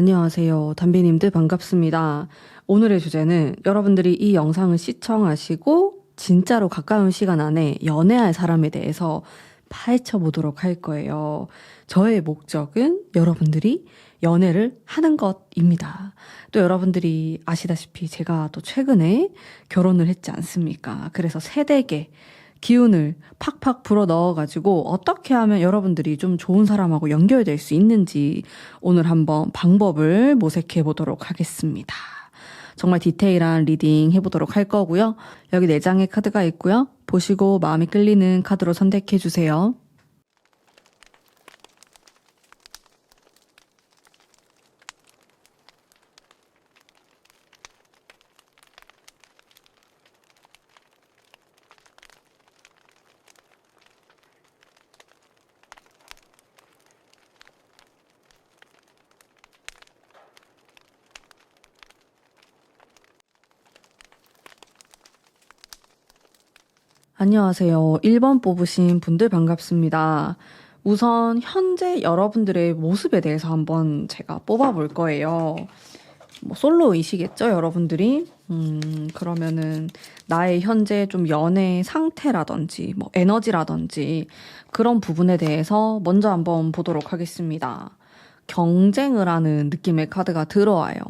안녕하세요. 담비님들 반갑습니다. 오늘의 주제는 여러분들이 이 영상을 시청하시고 진짜로 가까운 시간 안에 연애할 사람에 대해서 파헤쳐 보도록 할 거예요. 저의 목적은 여러분들이 연애를 하는 것입니다. 또 여러분들이 아시다시피 제가 또 최근에 결혼을 했지 않습니까? 그래서 세대계 기운을 팍팍 불어 넣어가지고 어떻게 하면 여러분들이 좀 좋은 사람하고 연결될 수 있는지 오늘 한번 방법을 모색해 보도록 하겠습니다. 정말 디테일한 리딩 해보도록 할 거고요. 여기 4장의 카드가 있고요. 보시고 마음이 끌리는 카드로 선택해 주세요. 안녕하세요. 1번 뽑으신 분들 반갑습니다. 우선 현재 여러분들의 모습에 대해서 한번 제가 뽑아볼 거예요. 솔로이시겠죠, 여러분들이? 그러면은 나의 현재 좀 연애 상태라든지 에너지라든지 그런 부분에 대해서 먼저 한번 보도록 하겠습니다. 경쟁을 하는 느낌의 카드가 들어와요.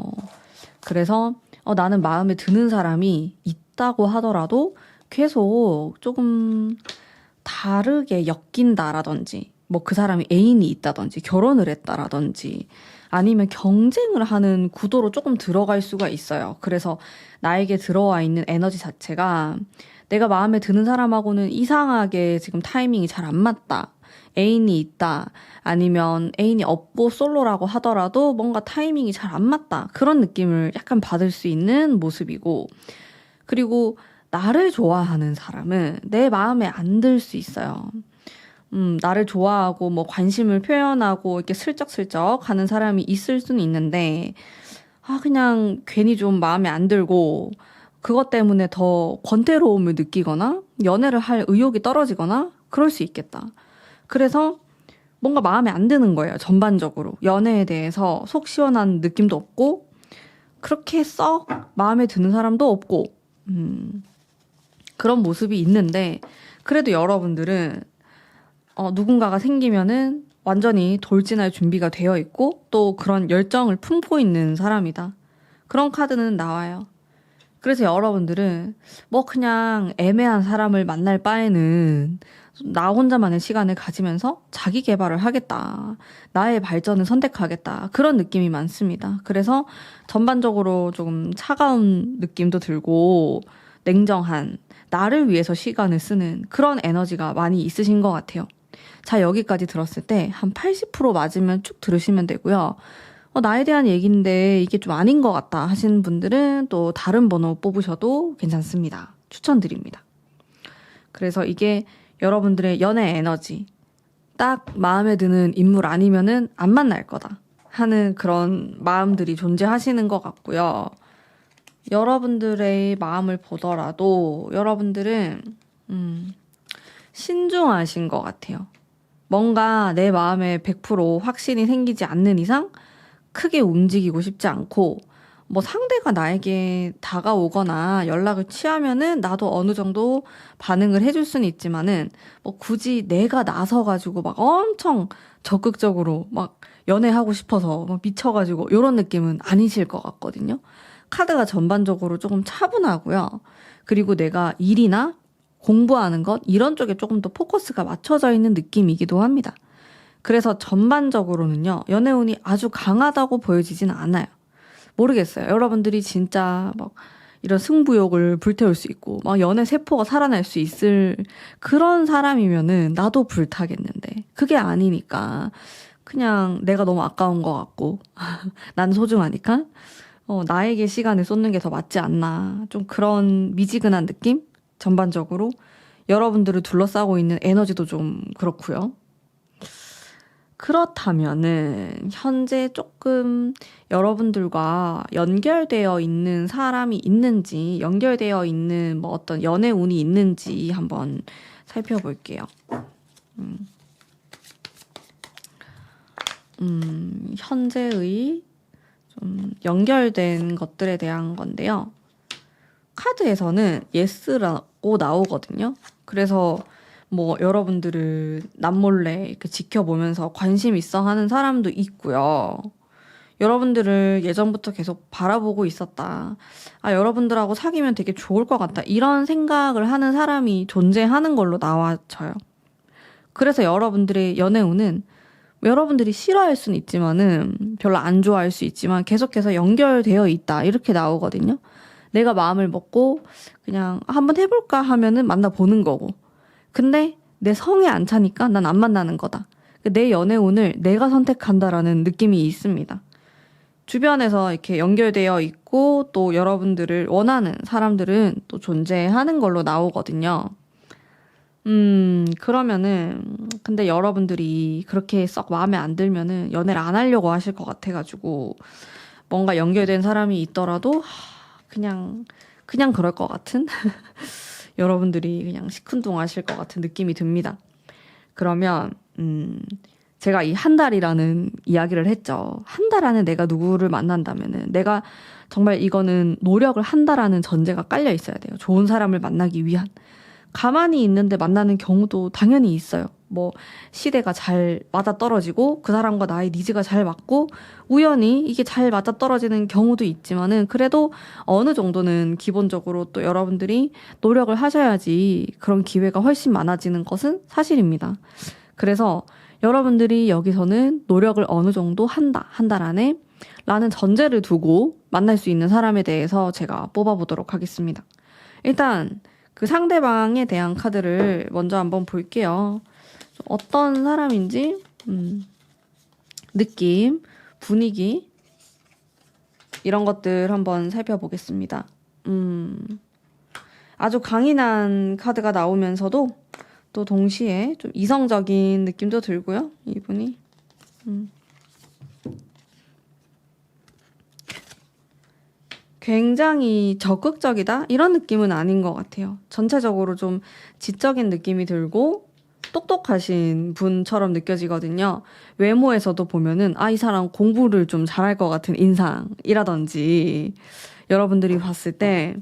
그래서 나는 마음에 드는 사람이 있다고 하더라도 계속 조금 다르게 엮인다라든지 그 사람이 애인이 있다든지 결혼을 했다라든지 아니면 경쟁을 하는 구도로 조금 들어갈 수가 있어요. 그래서 나에게 들어와 있는 에너지 자체가 내가 마음에 드는 사람하고는 이상하게 지금 타이밍이 잘 안 맞다. 애인이 있다. 아니면 애인이 없고 솔로라고 하더라도 뭔가 타이밍이 잘 안 맞다. 그런 느낌을 약간 받을 수 있는 모습이고, 그리고 나를 좋아하는 사람은 내 마음에 안 들 수 있어요. 나를 좋아하고 관심을 표현하고 이렇게 슬쩍슬쩍 하는 사람이 있을 수는 있는데, 그냥 괜히 좀 마음에 안 들고, 그것 때문에 더 권태로움을 느끼거나, 연애를 할 의욕이 떨어지거나, 그럴 수 있겠다. 그래서 뭔가 마음에 안 드는 거예요, 전반적으로. 연애에 대해서 속 시원한 느낌도 없고, 그렇게 썩 마음에 드는 사람도 없고, 그런 모습이 있는데, 그래도 여러분들은 누군가가 생기면은 완전히 돌진할 준비가 되어 있고 또 그런 열정을 품고 있는 사람이다. 그런 카드는 나와요. 그래서 여러분들은 그냥 애매한 사람을 만날 바에는 나 혼자만의 시간을 가지면서 자기 개발을 하겠다. 나의 발전을 선택하겠다. 그런 느낌이 많습니다. 그래서 전반적으로 조금 차가운 느낌도 들고 냉정한, 나를 위해서 시간을 쓰는 그런 에너지가 많이 있으신 것 같아요. 자, 여기까지 들었을 때 한 80% 맞으면 쭉 들으시면 되고요. 나에 대한 얘기인데 이게 좀 아닌 것 같다 하시는 분들은 또 다른 번호 뽑으셔도 괜찮습니다. 추천드립니다. 그래서 이게 여러분들의 연애 에너지, 딱 마음에 드는 인물 아니면은 안 만날 거다 하는 그런 마음들이 존재하시는 것 같고요. 여러분들의 마음을 보더라도 여러분들은 신중하신 것 같아요. 뭔가 내 마음에 100% 확신이 생기지 않는 이상 크게 움직이고 싶지 않고, 상대가 나에게 다가오거나 연락을 취하면은 나도 어느 정도 반응을 해줄 수는 있지만은 굳이 내가 나서가지고 엄청 적극적으로 연애하고 싶어서 미쳐가지고 이런 느낌은 아니실 것 같거든요. 카드가 전반적으로 조금 차분하고요. 그리고 내가 일이나 공부하는 것 이런 쪽에 조금 더 포커스가 맞춰져 있는 느낌이기도 합니다. 그래서 전반적으로는요, 연애운이 아주 강하다고 보여지진 않아요. 모르겠어요. 여러분들이 진짜 이런 승부욕을 불태울 수 있고 연애 세포가 살아날 수 있을 그런 사람이면은 나도 불타겠는데 그게 아니니까 그냥 내가 너무 아까운 것 같고 난 소중하니까 나에게 시간을 쏟는 게 더 맞지 않나. 좀 그런 미지근한 느낌? 전반적으로 여러분들을 둘러싸고 있는 에너지도 좀 그렇고요. 그렇다면은 현재 조금 여러분들과 연결되어 있는 사람이 있는지, 연결되어 있는 어떤 연애 운이 있는지 한번 살펴볼게요. 현재의 연결된 것들에 대한 건데요. 카드에서는 yes라고 나오거든요. 그래서 뭐 여러분들을 남몰래 이렇게 지켜보면서 관심 있어 하는 사람도 있고요. 여러분들을 예전부터 계속 바라보고 있었다. 아, 여러분들하고 사귀면 되게 좋을 것 같다. 이런 생각을 하는 사람이 존재하는 걸로 나와져요. 그래서 여러분들의 연애운은 여러분들이 싫어할 수는 있지만은 별로 안 좋아할 수 있지만 계속해서 연결되어 있다. 이렇게 나오거든요. 내가 마음을 먹고 그냥 한번 해볼까 하면은 만나보는 거고. 근데 내 성에 안 차니까 난 안 만나는 거다. 내 연애운을 내가 선택한다라는 느낌이 있습니다. 주변에서 이렇게 연결되어 있고 또 여러분들을 원하는 사람들은 또 존재하는 걸로 나오거든요. 그러면은 근데 여러분들이 그렇게 썩 마음에 안 들면은 연애를 안 하려고 하실 것 같아가지고 뭔가 연결된 사람이 있더라도 그냥 그럴 것 같은 여러분들이 그냥 시큰둥하실 것 같은 느낌이 듭니다. 그러면 제가 이 한 달이라는 이야기를 했죠. 한 달 안에 내가 누구를 만난다면은 내가 정말 이거는 노력을 한다라는 전제가 깔려 있어야 돼요. 좋은 사람을 만나기 위한. 가만히 있는데 만나는 경우도 당연히 있어요. 뭐 시대가 잘 맞아떨어지고 그 사람과 나의 니즈가 잘 맞고 우연히 이게 잘 맞아떨어지는 경우도 있지만은 그래도 어느 정도는 기본적으로 또 여러분들이 노력을 하셔야지 그런 기회가 훨씬 많아지는 것은 사실입니다. 그래서 여러분들이 여기서는 노력을 어느 정도 한다, 한 달 안에 라는 전제를 두고 만날 수 있는 사람에 대해서 제가 뽑아보도록 하겠습니다. 일단 그 상대방에 대한 카드를 먼저 한번 볼게요. 어떤 사람인지 느낌, 분위기 이런 것들 한번 살펴보겠습니다. 아주 강인한 카드가 나오면서도 또 동시에 좀 이성적인 느낌도 들고요. 이분이 굉장히 적극적이다? 이런 느낌은 아닌 것 같아요. 전체적으로 좀 지적인 느낌이 들고 똑똑하신 분처럼 느껴지거든요. 외모에서도 보면은 이 사람 공부를 좀 잘할 것 같은 인상이라든지 여러분들이 봤을 때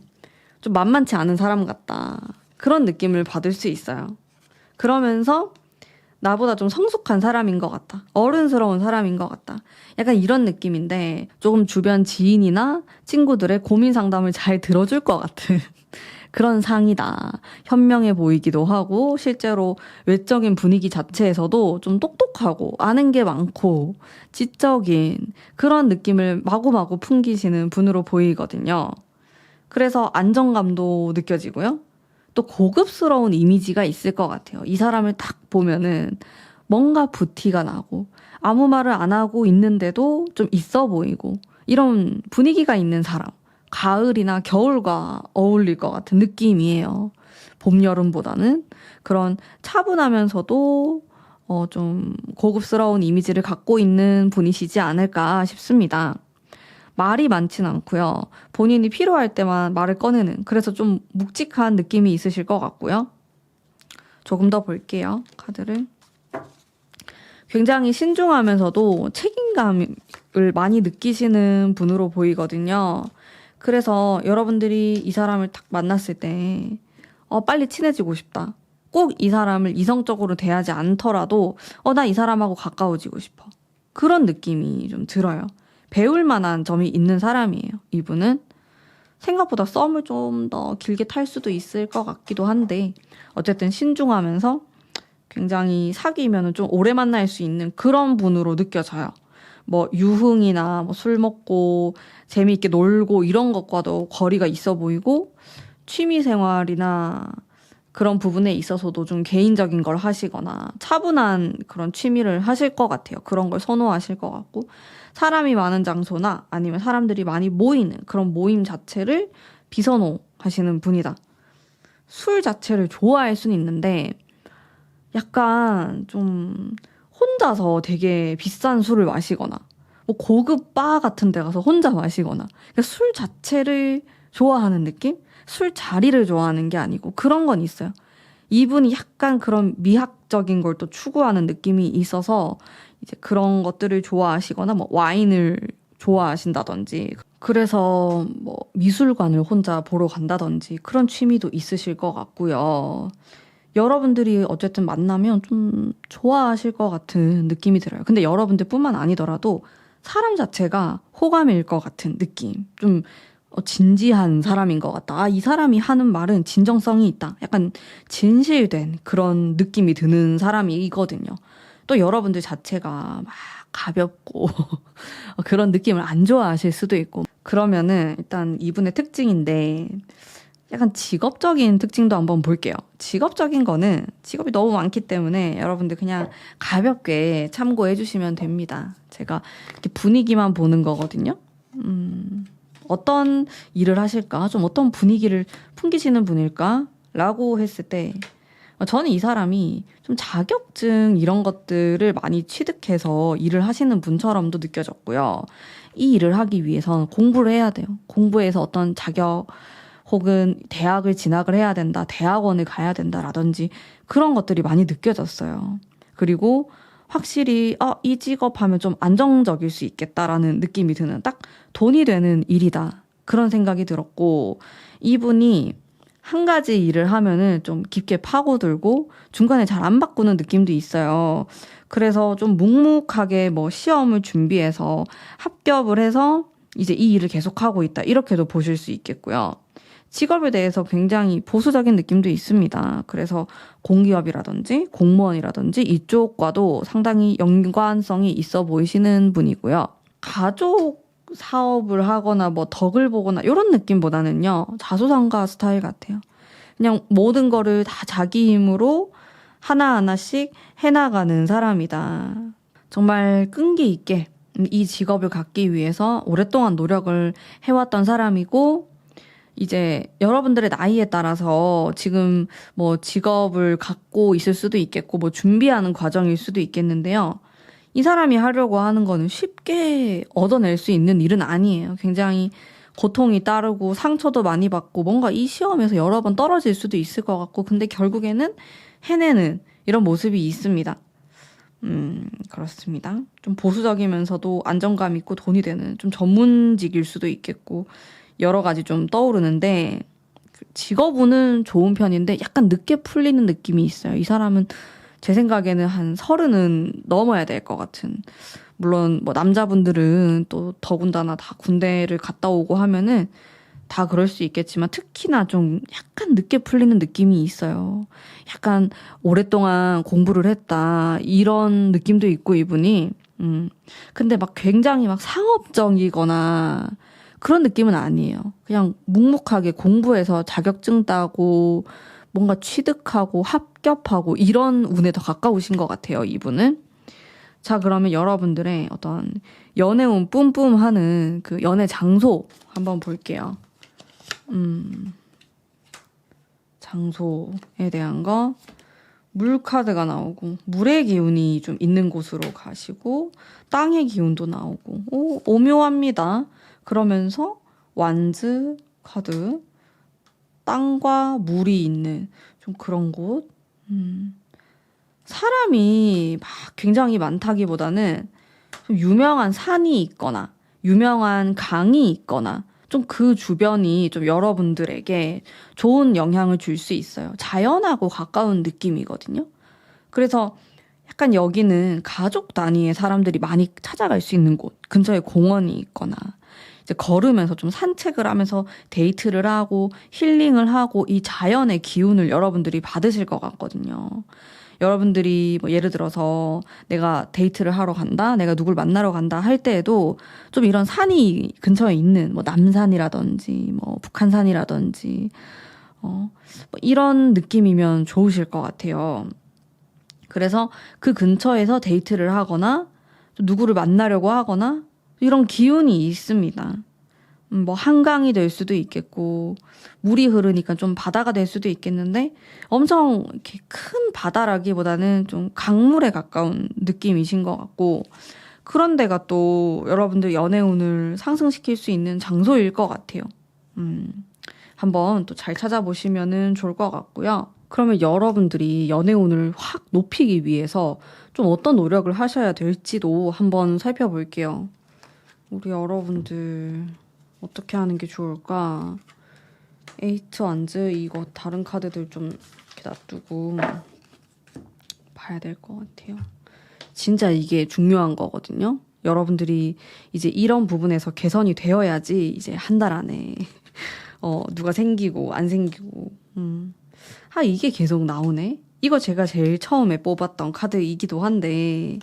좀 만만치 않은 사람 같다. 그런 느낌을 받을 수 있어요. 그러면서 나보다 좀 성숙한 사람인 것 같다. 어른스러운 사람인 것 같다. 약간 이런 느낌인데 조금 주변 지인이나 친구들의 고민 상담을 잘 들어줄 것 같은 그런 상이다. 현명해 보이기도 하고 실제로 외적인 분위기 자체에서도 좀 똑똑하고 아는 게 많고 지적인 그런 느낌을 마구마구 풍기시는 분으로 보이거든요. 그래서 안정감도 느껴지고요. 또 고급스러운 이미지가 있을 것 같아요. 이 사람을 딱 보면은 뭔가 부티가 나고 아무 말을 안 하고 있는데도 좀 있어 보이고 이런 분위기가 있는 사람. 가을이나 겨울과 어울릴 것 같은 느낌이에요. 봄, 여름보다는 그런 차분하면서도 좀 고급스러운 이미지를 갖고 있는 분이시지 않을까 싶습니다. 말이 많진 않고요. 본인이 필요할 때만 말을 꺼내는 그래서 좀 묵직한 느낌이 있으실 것 같고요. 조금 더 볼게요. 카드를. 굉장히 신중하면서도 책임감을 많이 느끼시는 분으로 보이거든요. 그래서 여러분들이 이 사람을 딱 만났을 때 빨리 친해지고 싶다. 꼭 이 사람을 이성적으로 대하지 않더라도 나 이 사람하고 가까워지고 싶어. 그런 느낌이 좀 들어요. 배울 만한 점이 있는 사람이에요. 이분은 생각보다 썸을 좀 더 길게 탈 수도 있을 것 같기도 한데 어쨌든 신중하면서 굉장히 사귀면 좀 오래 만날 수 있는 그런 분으로 느껴져요. 뭐 유흥이나 뭐 술 먹고 재미있게 놀고 이런 것과도 거리가 있어 보이고 취미 생활이나 그런 부분에 있어서도 좀 개인적인 걸 하시거나 차분한 그런 취미를 하실 것 같아요. 그런 걸 선호하실 것 같고 사람이 많은 장소나 아니면 사람들이 많이 모이는 그런 모임 자체를 비선호하시는 분이다. 술 자체를 좋아할 수는 있는데 약간 좀 혼자서 되게 비싼 술을 마시거나 뭐 고급 바 같은 데 가서 혼자 마시거나 그러니까 술 자체를 좋아하는 느낌? 술 자리를 좋아하는 게 아니고 그런 건 있어요. 이분이 약간 그런 미학적인 걸 또 추구하는 느낌이 있어서 이제 그런 것들을 좋아하시거나 뭐 와인을 좋아하신다든지, 그래서 뭐 미술관을 혼자 보러 간다든지 그런 취미도 있으실 것 같고요. 여러분들이 어쨌든 만나면 좀 좋아하실 것 같은 느낌이 들어요. 근데 여러분들뿐만 아니더라도 사람 자체가 호감일 것 같은 느낌. 좀 진지한 사람인 것 같다. 아, 이 사람이 하는 말은 진정성이 있다. 약간 진실된 그런 느낌이 드는 사람이거든요. 또 여러분들 자체가 막 가볍고 그런 느낌을 안 좋아하실 수도 있고. 그러면은 일단 이분의 특징인데 약간 직업적인 특징도 한번 볼게요. 직업적인 거는 직업이 너무 많기 때문에 여러분들 그냥 가볍게 참고해 주시면 됩니다. 제가 이렇게 분위기만 보는 거거든요. 어떤 일을 하실까? 좀 어떤 분위기를 풍기시는 분일까? 라고 했을 때 저는 이 사람이 좀 자격증 이런 것들을 많이 취득해서 일을 하시는 분처럼도 느껴졌고요. 이 일을 하기 위해서는 공부를 해야 돼요. 공부해서 어떤 자격 혹은 대학을 진학을 해야 된다, 대학원을 가야 된다라든지 그런 것들이 많이 느껴졌어요. 그리고 확실히 이 직업 하면 좀 안정적일 수 있겠다라는 느낌이 드는 딱 돈이 되는 일이다. 그런 생각이 들었고 이분이 한 가지 일을 하면은 좀 깊게 파고들고 중간에 잘 안 바꾸는 느낌도 있어요. 그래서 좀 묵묵하게 뭐 시험을 준비해서 합격을 해서 이제 이 일을 계속하고 있다. 이렇게도 보실 수 있겠고요. 직업에 대해서 굉장히 보수적인 느낌도 있습니다. 그래서 공기업이라든지 공무원이라든지 이쪽과도 상당히 연관성이 있어 보이시는 분이고요. 가족 사업을 하거나 뭐 덕을 보거나 이런 느낌보다는요. 자수성가 스타일 같아요. 그냥 모든 거를 다 자기 힘으로 하나하나씩 해나가는 사람이다. 정말 끈기 있게 이 직업을 갖기 위해서 오랫동안 노력을 해왔던 사람이고 이제 여러분들의 나이에 따라서 지금 뭐 직업을 갖고 있을 수도 있겠고 뭐 준비하는 과정일 수도 있겠는데요. 이 사람이 하려고 하는 거는 쉽게 얻어낼 수 있는 일은 아니에요. 굉장히 고통이 따르고 상처도 많이 받고 뭔가 이 시험에서 여러 번 떨어질 수도 있을 것 같고 근데 결국에는 해내는 이런 모습이 있습니다. 그렇습니다. 좀 보수적이면서도 안정감 있고 돈이 되는 좀 전문직일 수도 있겠고 여러 가지 좀 떠오르는데 직업운은 좋은 편인데 약간 늦게 풀리는 느낌이 있어요. 이 사람은 제 생각에는 한 30은 넘어야 될 것 같은. 물론 뭐 남자분들은 또 더군다나 다 군대를 갔다 오고 하면은 다 그럴 수 있겠지만 특히나 좀 약간 늦게 풀리는 느낌이 있어요. 약간 오랫동안 공부를 했다 이런 느낌도 있고 이분이 근데 막 굉장히 막 상업적이거나 그런 느낌은 아니에요. 그냥 묵묵하게 공부해서 자격증 따고 뭔가 취득하고 합격하고 이런 운에 더 가까우신 것 같아요, 이분은. 자, 그러면 여러분들의 어떤 연애운 뿜뿜하는 그 연애 장소 한번 볼게요. 장소에 대한 거. 물 카드가 나오고 물의 기운이 좀 있는 곳으로 가시고 땅의 기운도 나오고 오묘합니다. 그러면서 완즈 카드 땅과 물이 있는 좀 그런 곳. 사람이 막 굉장히 많다기보다는 좀 유명한 산이 있거나 유명한 강이 있거나 좀 그 주변이 좀 여러분들에게 좋은 영향을 줄 수 있어요. 자연하고 가까운 느낌이거든요. 그래서 약간 여기는 가족 단위의 사람들이 많이 찾아갈 수 있는 곳, 근처에 공원이 있거나 이제 걸으면서 좀 산책을 하면서 데이트를 하고 힐링을 하고 이 자연의 기운을 여러분들이 받으실 것 같거든요. 여러분들이 뭐 예를 들어서 내가 데이트를 하러 간다, 내가 누굴 만나러 간다 할 때에도 좀 이런 산이 근처에 있는 뭐 남산이라든지 뭐 북한산이라든지 뭐 이런 느낌이면 좋으실 것 같아요. 그래서 그 근처에서 데이트를 하거나 좀 누구를 만나려고 하거나 이런 기운이 있습니다. 뭐 한강이 될 수도 있겠고 물이 흐르니까 좀 바다가 될 수도 있겠는데 엄청 이렇게 큰 바다라기보다는 좀 강물에 가까운 느낌이신 것 같고 그런 데가 또 여러분들 연애운을 상승시킬 수 있는 장소일 것 같아요. 한번 또 잘 찾아보시면은 좋을 것 같고요. 그러면 여러분들이 연애운을 확 높이기 위해서 좀 어떤 노력을 하셔야 될지도 한번 살펴볼게요. 우리 여러분들 어떻게 하는 게 좋을까? 에이트 완즈 이거 다른 카드들 좀 이렇게 놔두고 봐야 될 것 같아요. 진짜 이게 중요한 거거든요. 여러분들이 이제 이런 부분에서 개선이 되어야지 이제 한 달 안에 누가 생기고 안 생기고 이게 계속 나오네. 이거 제가 제일 처음에 뽑았던 카드이기도 한데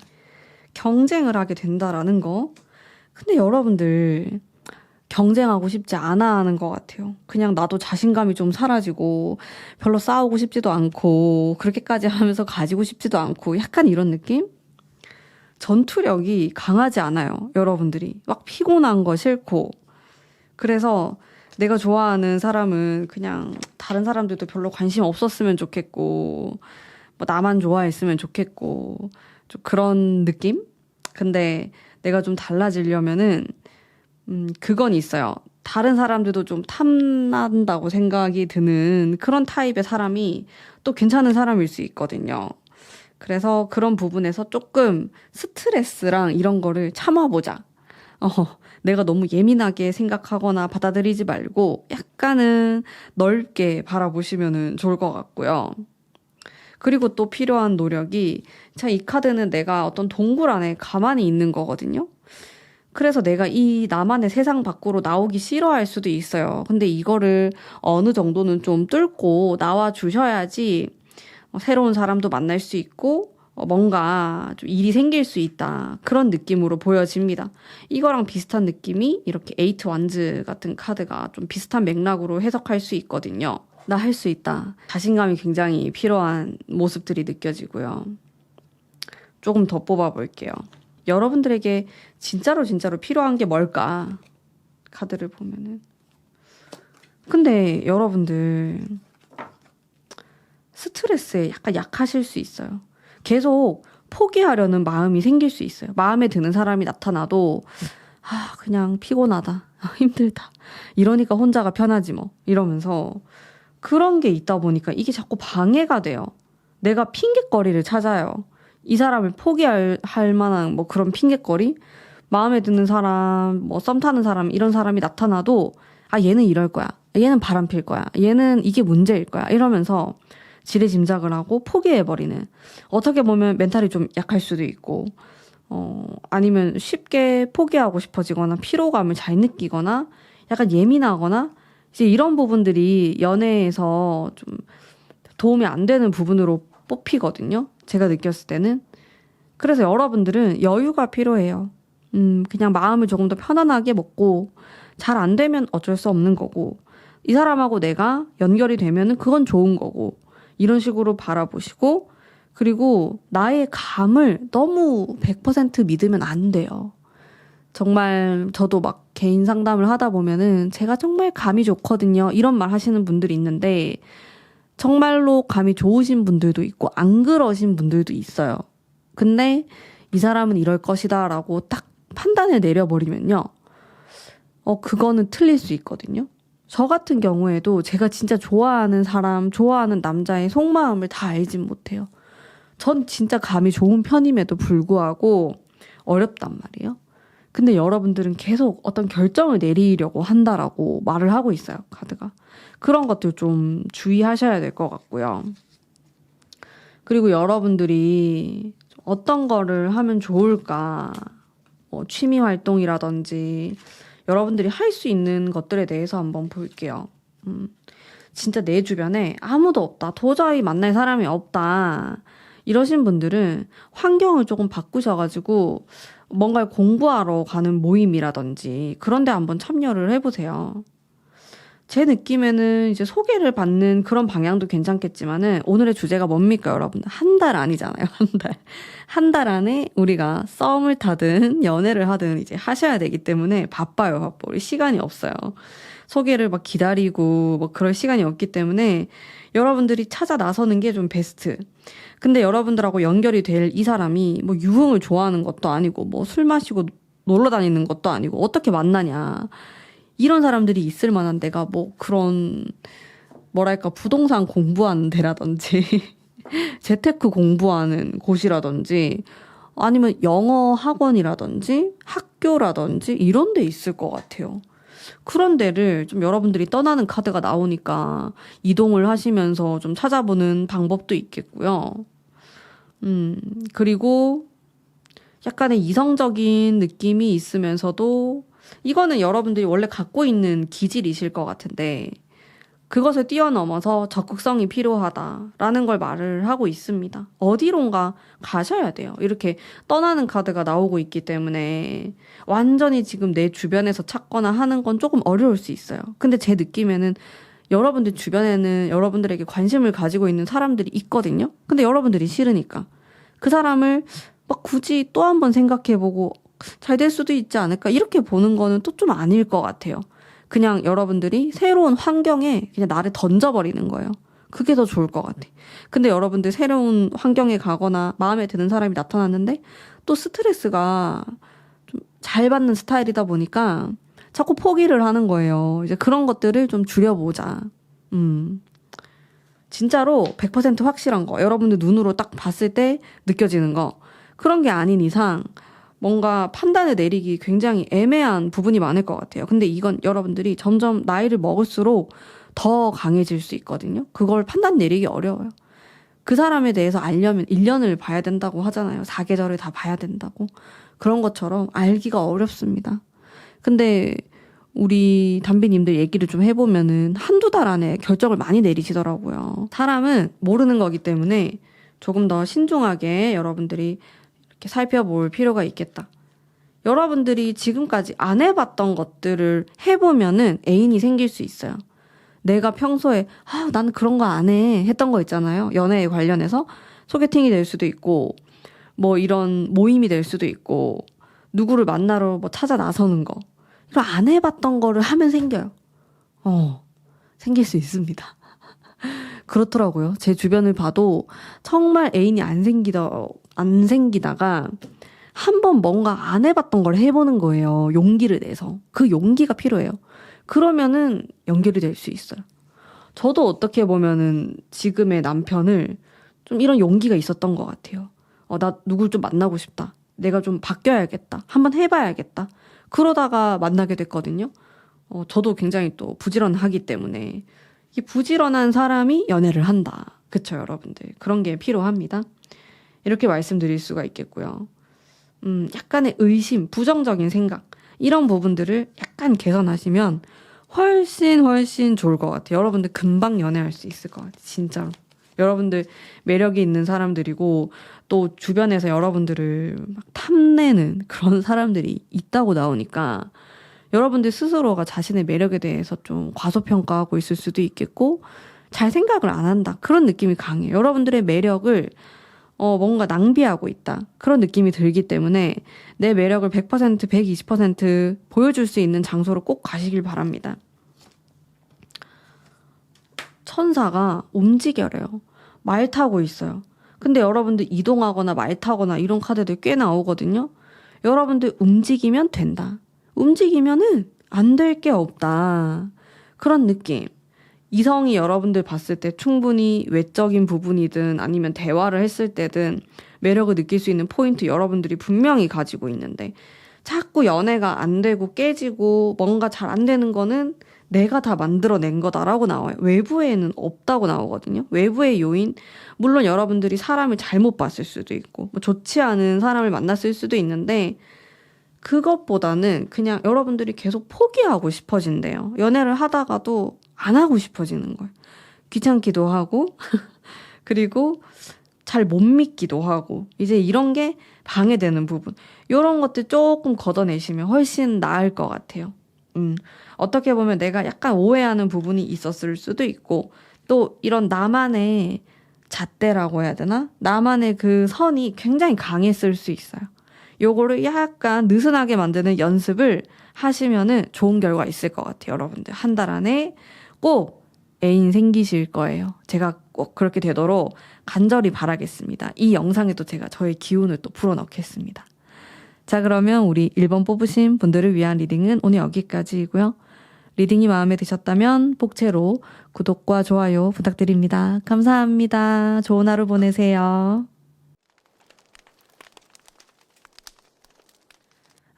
경쟁을 하게 된다라는 거. 근데 여러분들 경쟁하고 싶지 않아 하는 것 같아요. 그냥 나도 자신감이 좀 사라지고 별로 싸우고 싶지도 않고 그렇게까지 하면서 가지고 싶지도 않고 약간 이런 느낌? 전투력이 강하지 않아요. 여러분들이 막 피곤한 거 싫고. 그래서 내가 좋아하는 사람은 그냥 다른 사람들도 별로 관심 없었으면 좋겠고 뭐 나만 좋아했으면 좋겠고 좀 그런 느낌? 근데 내가 좀 달라지려면은 그건 있어요. 다른 사람들도 좀 탐난다고 생각이 드는 그런 타입의 사람이 또 괜찮은 사람일 수 있거든요. 그래서 그런 부분에서 조금 스트레스랑 이런 거를 참아보자. 내가 너무 예민하게 생각하거나 받아들이지 말고 약간은 넓게 바라보시면 좋을 것 같고요. 그리고 또 필요한 노력이 이 카드는 내가 어떤 동굴 안에 가만히 있는 거거든요. 그래서 내가 이 나만의 세상 밖으로 나오기 싫어할 수도 있어요. 근데 이거를 어느 정도는 좀 뚫고 나와 주셔야지 새로운 사람도 만날 수 있고 뭔가 좀 일이 생길 수 있다. 그런 느낌으로 보여집니다. 이거랑 비슷한 느낌이 이렇게 에이트 완즈 같은 카드가 좀 비슷한 맥락으로 해석할 수 있거든요. 나 할 수 있다. 자신감이 굉장히 필요한 모습들이 느껴지고요. 조금 더 뽑아볼게요. 여러분들에게 진짜로 필요한 게 뭘까? 카드를 보면은. 근데 여러분들 스트레스에 약간 약하실 수 있어요. 계속 포기하려는 마음이 생길 수 있어요. 마음에 드는 사람이 나타나도 그냥 피곤하다. 힘들다. 이러니까 혼자가 편하지 뭐. 이러면서 그런 게 있다 보니까 이게 자꾸 방해가 돼요. 내가 핑곗거리를 찾아요. 이 사람을 포기할 만한 뭐 그런 핑곗거리? 마음에 드는 사람, 뭐 썸 타는 사람, 이런 사람이 나타나도 얘는 이럴 거야. 얘는 바람필 거야. 얘는 이게 문제일 거야. 이러면서 지레짐작을 하고 포기해버리는. 어떻게 보면 멘탈이 좀 약할 수도 있고 아니면 쉽게 포기하고 싶어지거나 피로감을 잘 느끼거나 약간 예민하거나 이제 이런 부분들이 연애에서 좀 도움이 안 되는 부분으로 뽑히거든요. 제가 느꼈을 때는. 그래서 여러분들은 여유가 필요해요. 그냥 마음을 조금 더 편안하게 먹고 잘 안 되면 어쩔 수 없는 거고 이 사람하고 내가 연결이 되면은 그건 좋은 거고 이런 식으로 바라보시고 그리고 나의 감을 너무 100% 믿으면 안 돼요. 정말 저도 막 개인 상담을 하다 보면은 제가 정말 감이 좋거든요. 이런 말 하시는 분들이 있는데 정말로 감이 좋으신 분들도 있고 안 그러신 분들도 있어요. 근데 이 사람은 이럴 것이다 라고 딱 판단을 내려버리면요. 그거는 틀릴 수 있거든요. 저 같은 경우에도 제가 진짜 좋아하는 사람, 좋아하는 남자의 속마음을 다 알진 못해요. 전 진짜 감이 좋은 편임에도 불구하고 어렵단 말이에요. 근데 여러분들은 계속 어떤 결정을 내리려고 한다라고 말을 하고 있어요, 카드가. 그런 것들 좀 주의하셔야 될 것 같고요. 그리고 여러분들이 어떤 거를 하면 좋을까? 취미 활동이라든지 여러분들이 할 수 있는 것들에 대해서 한번 볼게요. 진짜 내 주변에 아무도 없다. 도저히 만날 사람이 없다. 이러신 분들은 환경을 조금 바꾸셔가지고 뭔가를 공부하러 가는 모임이라든지 그런 데 한번 참여를 해보세요. 제 느낌에는 이제 소개를 받는 그런 방향도 괜찮겠지만은 오늘의 주제가 뭡니까, 여러분? 한 달 아니잖아요, 한 달. 한 달 안에 우리가 썸을 타든 연애를 하든 이제 하셔야 되기 때문에 바빠요. 우리 시간이 없어요. 소개를 막 기다리고 뭐 그럴 시간이 없기 때문에 여러분들이 찾아 나서는 게 좀 베스트. 근데 여러분들하고 연결이 될 이 사람이 뭐 유흥을 좋아하는 것도 아니고 뭐 술 마시고 놀러 다니는 것도 아니고 어떻게 만나냐. 이런 사람들이 있을 만한 데가 뭐 그런 뭐랄까 부동산 공부하는 데라든지 재테크 공부하는 곳이라든지 아니면 영어 학원이라든지 학교라든지 이런 데 있을 것 같아요. 그런 데를 좀 여러분들이 떠나는 카드가 나오니까 이동을 하시면서 좀 찾아보는 방법도 있겠고요. 그리고 약간의 이성적인 느낌이 있으면서도 이거는 여러분들이 원래 갖고 있는 기질이실 것 같은데 그것을 뛰어넘어서 적극성이 필요하다라는 걸 말을 하고 있습니다. 어디론가 가셔야 돼요. 이렇게 떠나는 카드가 나오고 있기 때문에 완전히 지금 내 주변에서 찾거나 하는 건 조금 어려울 수 있어요. 근데 제 느낌에는 여러분들 주변에는 여러분들에게 관심을 가지고 있는 사람들이 있거든요. 근데 여러분들이 싫으니까 그 사람을 막 굳이 또 한 번 생각해보고 잘 될 수도 있지 않을까 이렇게 보는 거는 또 좀 아닐 것 같아요. 그냥 여러분들이 새로운 환경에 그냥 나를 던져버리는 거예요. 그게 더 좋을 것 같아. 근데 여러분들 새로운 환경에 가거나 마음에 드는 사람이 나타났는데 또 스트레스가 좀 잘 받는 스타일이다 보니까 자꾸 포기를 하는 거예요. 이제 그런 것들을 좀 줄여보자. 진짜로 100% 확실한 거. 여러분들 눈으로 딱 봤을 때 느껴지는 거. 그런 게 아닌 이상 뭔가 판단을 내리기 굉장히 애매한 부분이 많을 것 같아요. 근데 이건 여러분들이 점점 나이를 먹을수록 더 강해질 수 있거든요. 그걸 판단 내리기 어려워요. 그 사람에 대해서 알려면 1년을 봐야 된다고 하잖아요. 4계절을 다 봐야 된다고. 그런 것처럼 알기가 어렵습니다. 근데 우리 담비님들 얘기를 좀 해보면은 한두 달 안에 결정을 많이 내리시더라고요. 사람은 모르는 거기 때문에 조금 더 신중하게 여러분들이 이렇게 살펴볼 필요가 있겠다. 여러분들이 지금까지 안 해봤던 것들을 해보면은 애인이 생길 수 있어요. 내가 평소에 나는 그런 거 안 해 했던 거 있잖아요. 연애에 관련해서 소개팅이 될 수도 있고 뭐 이런 모임이 될 수도 있고 누구를 만나러 뭐 찾아 나서는 거 이거 안 해봤던 거를 하면 생겨요. 생길 수 있습니다. 그렇더라고요. 제 주변을 봐도 정말 애인이 안 생기다가 한 번 뭔가 안 해봤던 걸 해보는 거예요. 용기를 내서. 그 용기가 필요해요. 그러면은 연결이 될 수 있어요. 저도 어떻게 보면은 지금의 남편을 좀 이런 용기가 있었던 것 같아요. 나 누굴 좀 만나고 싶다. 내가 좀 바뀌어야겠다. 한번 해봐야겠다. 그러다가 만나게 됐거든요. 저도 굉장히 또 부지런하기 때문에 이 부지런한 사람이 연애를 한다. 그쵸, 여러분들. 그런 게 필요합니다. 이렇게 말씀드릴 수가 있겠고요. 약간의 의심, 부정적인 생각 이런 부분들을 약간 개선하시면 훨씬 좋을 것 같아요. 여러분들 금방 연애할 수 있을 것 같아요. 진짜로. 여러분들 매력이 있는 사람들이고 또 주변에서 여러분들을 막 탐내는 그런 사람들이 있다고 나오니까 여러분들 스스로가 자신의 매력에 대해서 좀 과소평가하고 있을 수도 있겠고 잘 생각을 안 한다. 그런 느낌이 강해요. 여러분들의 매력을 뭔가 낭비하고 있다. 그런 느낌이 들기 때문에 내 매력을 100%, 120% 보여줄 수 있는 장소로 꼭 가시길 바랍니다. 천사가 움직여래요. 말 타고 있어요. 근데 여러분들 이동하거나 말 타거나 이런 카드들 꽤 나오거든요. 여러분들 움직이면 된다. 움직이면은 안 될 게 없다. 그런 느낌. 이성이 여러분들 봤을 때 충분히 외적인 부분이든 아니면 대화를 했을 때든 매력을 느낄 수 있는 포인트 여러분들이 분명히 가지고 있는데 자꾸 연애가 안 되고 깨지고 뭔가 잘 안 되는 거는 내가 다 만들어낸 거다라고 나와요. 외부에는 없다고 나오거든요. 외부의 요인, 물론 여러분들이 사람을 잘못 봤을 수도 있고 뭐 좋지 않은 사람을 만났을 수도 있는데 그것보다는 그냥 여러분들이 계속 포기하고 싶어진대요. 연애를 하다가도 안 하고 싶어지는 거예요. 귀찮기도 하고 그리고 잘 못 믿기도 하고 이제 이런 게 방해되는 부분 이런 것들 조금 걷어내시면 훨씬 나을 것 같아요. 어떻게 보면 내가 약간 오해하는 부분이 있었을 수도 있고 또 이런 나만의 잣대라고 해야 되나? 나만의 그 선이 굉장히 강했을 수 있어요. 요거를 약간 느슨하게 만드는 연습을 하시면은 좋은 결과 있을 것 같아요. 여러분들 한 달 안에 꼭 애인 생기실 거예요. 제가 꼭 그렇게 되도록 간절히 바라겠습니다. 이 영상에도 제가 저의 기운을 또 불어넣겠습니다. 자, 그러면 우리 1번 뽑으신 분들을 위한 리딩은 오늘 여기까지이고요. 리딩이 마음에 드셨다면 복채로 구독과 좋아요 부탁드립니다. 감사합니다. 좋은 하루 보내세요.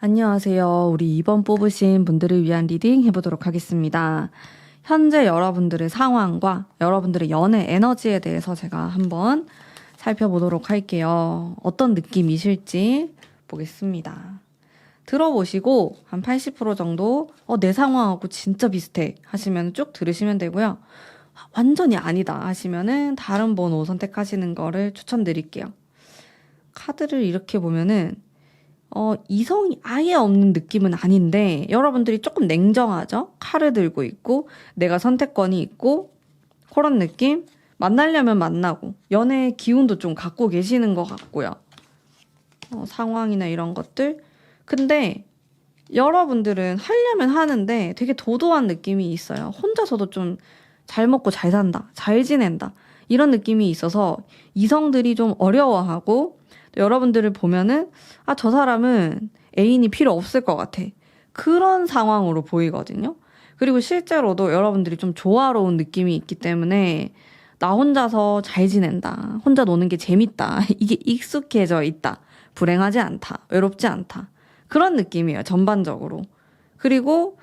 안녕하세요. 우리 이번 뽑으신 분들을 위한 리딩 해보도록 하겠습니다. 현재 여러분들의 상황과 여러분들의 연애 에너지에 대해서 제가 한번 살펴보도록 할게요. 어떤 느낌이실지 보겠습니다. 들어보시고 한 80% 정도 내 상황하고 진짜 비슷해 하시면 쭉 들으시면 되고요. 완전히 아니다 하시면은 다른 번호 선택하시는 거를 추천드릴게요. 카드를 이렇게 보면은 이성이 아예 없는 느낌은 아닌데 여러분들이 조금 냉정하죠? 칼을 들고 있고 내가 선택권이 있고 그런 느낌? 만나려면 만나고 연애의 기운도 좀 갖고 계시는 것 같고요. 상황이나 이런 것들. 근데 여러분들은 하려면 하는데 되게 도도한 느낌이 있어요. 혼자서도 좀 잘 먹고 잘 산다, 잘 지낸다 이런 느낌이 있어서 이성들이 좀 어려워하고 여러분들을 보면은 저 사람은 애인이 필요 없을 것 같아. 그런 상황으로 보이거든요. 그리고 실제로도 여러분들이 좀 조화로운 느낌이 있기 때문에 나 혼자서 잘 지낸다. 혼자 노는 게 재밌다. 이게 익숙해져 있다. 불행하지 않다. 외롭지 않다. 그런 느낌이에요. 전반적으로. 그리고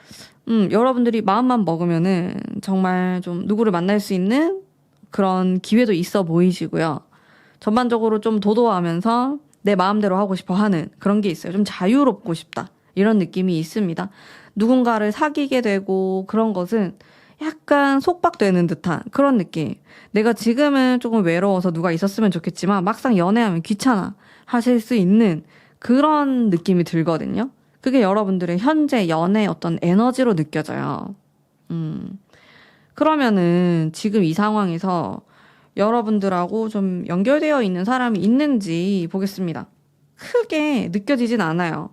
여러분들이 마음만 먹으면은 정말 좀 누구를 만날 수 있는 그런 기회도 있어 보이시고요. 전반적으로 좀 도도하면서 내 마음대로 하고 싶어 하는 그런 게 있어요. 좀 자유롭고 싶다. 이런 느낌이 있습니다. 누군가를 사귀게 되고 그런 것은 약간 속박되는 듯한 그런 느낌. 내가 지금은 조금 외로워서 누가 있었으면 좋겠지만 막상 연애하면 귀찮아 하실 수 있는 그런 느낌이 들거든요. 그게 여러분들의 현재 연애 어떤 에너지로 느껴져요. 그러면은 지금 이 상황에서 여러분들하고 좀 연결되어 있는 사람이 있는지 보겠습니다. 크게 느껴지진 않아요.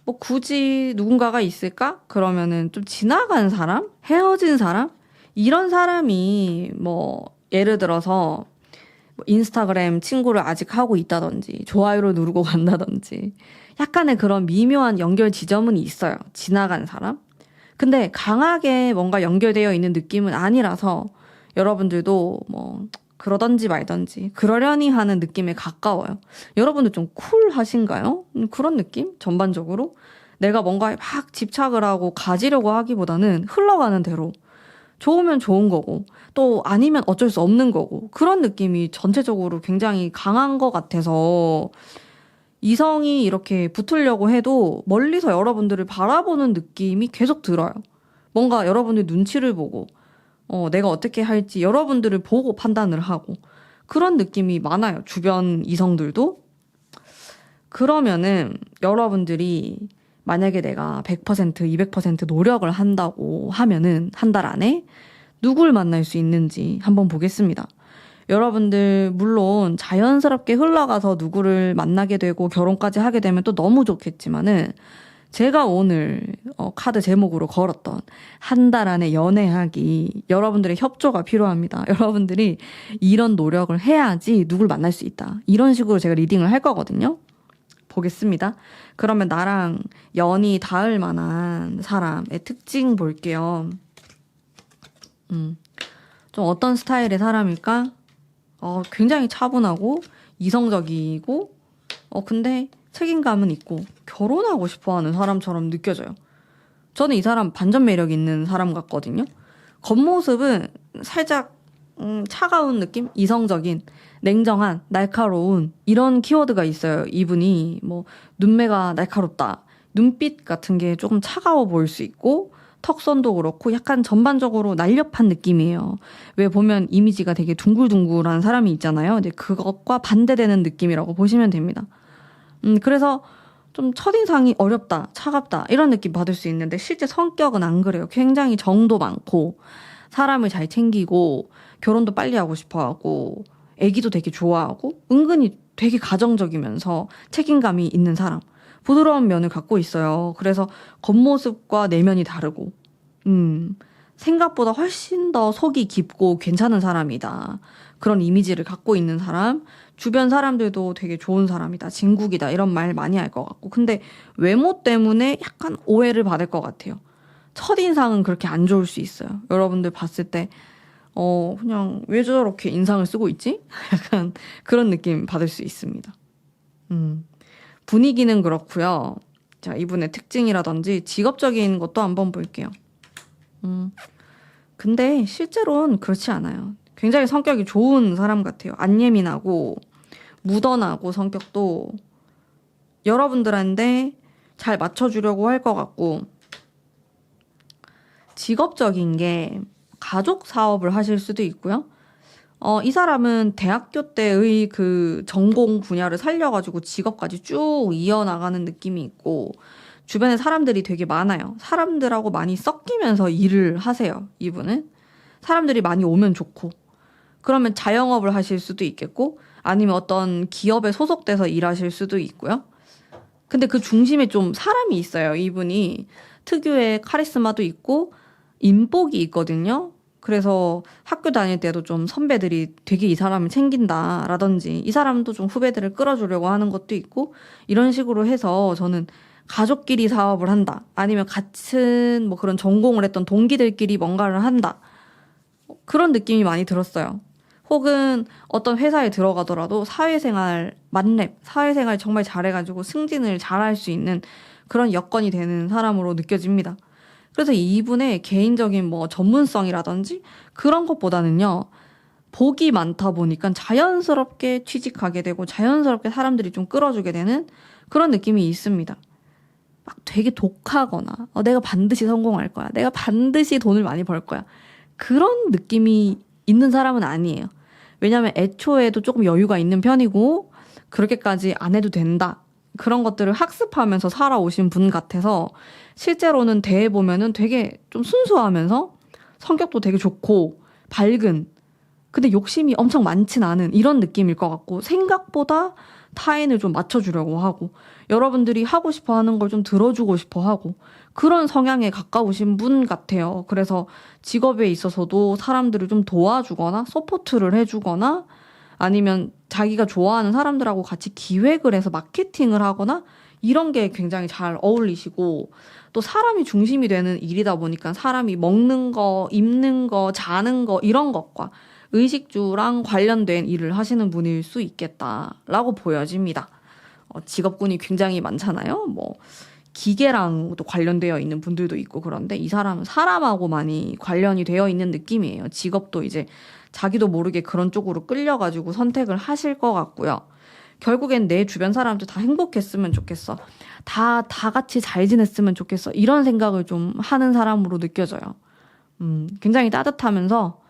뭐 굳이 누군가가 있을까? 그러면은 좀 지나간 사람? 헤어진 사람? 이런 사람이 뭐 예를 들어서 뭐 인스타그램 친구를 아직 하고 있다든지 좋아요를 누르고 간다든지 약간의 그런 미묘한 연결 지점은 있어요. 지나간 사람? 근데 강하게 뭔가 연결되어 있는 느낌은 아니라서 여러분들도 뭐 그러던지 말던지 그러려니 하는 느낌에 가까워요. 여러분들 좀 쿨하신가요? 그런 느낌? 전반적으로? 내가 뭔가에 막 집착을 하고 가지려고 하기보다는 흘러가는 대로 좋으면 좋은 거고 또 아니면 어쩔 수 없는 거고 그런 느낌이 전체적으로 굉장히 강한 것 같아서 이성이 이렇게 붙으려고 해도 멀리서 여러분들을 바라보는 느낌이 계속 들어요. 뭔가 여러분들 눈치를 보고 내가 어떻게 할지 여러분들을 보고 판단을 하고 그런 느낌이 많아요. 주변 이성들도. 그러면은 여러분들이 만약에 내가 100%, 200% 노력을 한다고 하면은 한 달 안에 누굴 만날 수 있는지 한번 보겠습니다. 여러분들 물론 자연스럽게 흘러가서 누구를 만나게 되고 결혼까지 하게 되면 또 너무 좋겠지만은 제가 오늘 카드 제목으로 걸었던 한 달 안에 연애하기 여러분들의 협조가 필요합니다. 여러분들이 이런 노력을 해야지 누굴 만날 수 있다. 이런 식으로 제가 리딩을 할 거거든요. 보겠습니다. 그러면 나랑 연이 닿을 만한 사람의 특징 볼게요. 좀 어떤 스타일의 사람일까? 굉장히 차분하고 이성적이고 근데 책임감은 있고 결혼하고 싶어하는 사람처럼 느껴져요. 저는 이 사람 반전 매력 있는 사람 같거든요. 겉모습은 살짝 차가운 느낌? 이성적인, 냉정한, 날카로운 이런 키워드가 있어요. 이분이 뭐 눈매가 날카롭다. 눈빛 같은 게 조금 차가워 보일 수 있고 턱선도 그렇고 약간 전반적으로 날렵한 느낌이에요. 왜 보면 이미지가 되게 둥글둥글한 사람이 있잖아요. 근데 그것과 반대되는 느낌이라고 보시면 됩니다. 그래서 좀 첫인상이 어렵다, 차갑다 이런 느낌 받을 수 있는데 실제 성격은 안 그래요. 굉장히 정도 많고 사람을 잘 챙기고 결혼도 빨리 하고 싶어하고 애기도 되게 좋아하고 은근히 되게 가정적이면서 책임감이 있는 사람. 부드러운 면을 갖고 있어요. 그래서 겉모습과 내면이 다르고 생각보다 훨씬 더 속이 깊고 괜찮은 사람이다. 그런 이미지를 갖고 있는 사람. 주변 사람들도 되게 좋은 사람이다. 진국이다. 이런 말 많이 할 것 같고. 근데 외모 때문에 약간 오해를 받을 것 같아요. 첫인상은 그렇게 안 좋을 수 있어요. 여러분들 봤을 때 그냥 왜 저렇게 인상을 쓰고 있지? 약간 그런 느낌 받을 수 있습니다. 분위기는 그렇고요. 자, 이분의 특징이라든지 직업적인 것도 한번 볼게요. 근데 실제로는 그렇지 않아요. 굉장히 성격이 좋은 사람 같아요. 안 예민하고 무던하고 성격도 여러분들한테 잘 맞춰주려고 할 것 같고, 직업적인 게 가족 사업을 하실 수도 있고요. 이 사람은 대학교 때의 그 전공 분야를 살려가지고 직업까지 쭉 이어나가는 느낌이 있고, 주변에 사람들이 되게 많아요. 사람들하고 많이 섞이면서 일을 하세요, 이분은. 사람들이 많이 오면 좋고. 그러면 자영업을 하실 수도 있겠고, 아니면 어떤 기업에 소속돼서 일하실 수도 있고요. 근데 그 중심에 좀 사람이 있어요, 이분이. 특유의 카리스마도 있고, 인복이 있거든요. 그래서 학교 다닐 때도 좀 선배들이 되게 이 사람을 챙긴다라든지, 이 사람도 좀 후배들을 끌어주려고 하는 것도 있고, 이런 식으로 해서 저는 가족끼리 사업을 한다, 아니면 같은 뭐 그런 전공을 했던 동기들끼리 뭔가를 한다, 그런 느낌이 많이 들었어요. 혹은 어떤 회사에 들어가더라도 사회생활 만렙, 사회생활 정말 잘해가지고 승진을 잘할 수 있는 그런 여건이 되는 사람으로 느껴집니다. 그래서 이분의 개인적인 뭐 전문성이라든지 그런 것보다는요, 복이 많다 보니까 자연스럽게 취직하게 되고 자연스럽게 사람들이 좀 끌어주게 되는 그런 느낌이 있습니다. 막 되게 독하거나 내가 반드시 성공할 거야, 내가 반드시 돈을 많이 벌 거야, 그런 느낌이 있는 사람은 아니에요. 왜냐하면 애초에도 조금 여유가 있는 편이고 그렇게까지 안 해도 된다, 그런 것들을 학습하면서 살아오신 분 같아서 실제로는 대해보면은 되게 좀 순수하면서 성격도 되게 좋고 밝은, 근데 욕심이 엄청 많진 않은 이런 느낌일 것 같고, 생각보다 타인을 좀 맞춰주려고 하고 여러분들이 하고 싶어 하는 걸 좀 들어주고 싶어 하고 그런 성향에 가까우신 분 같아요. 그래서 직업에 있어서도 사람들을 좀 도와주거나 서포트를 해주거나, 아니면 자기가 좋아하는 사람들하고 같이 기획을 해서 마케팅을 하거나, 이런 게 굉장히 잘 어울리시고, 또 사람이 중심이 되는 일이다 보니까 사람이 먹는 거, 입는 거, 자는 거, 이런 것과 의식주랑 관련된 일을 하시는 분일 수 있겠다라고 보여집니다. 직업군이 굉장히 많잖아요. 뭐 기계랑도 관련되어 있는 분들도 있고, 그런데 이 사람은 사람하고 많이 관련이 되어 있는 느낌이에요. 직업도 이제 자기도 모르게 그런 쪽으로 끌려가지고 선택을 하실 것 같고요. 결국엔 내 주변 사람들 다 행복했으면 좋겠어, 다 같이 잘 지냈으면 좋겠어, 이런 생각을 좀 하는 사람으로 느껴져요. 굉장히 따뜻하면서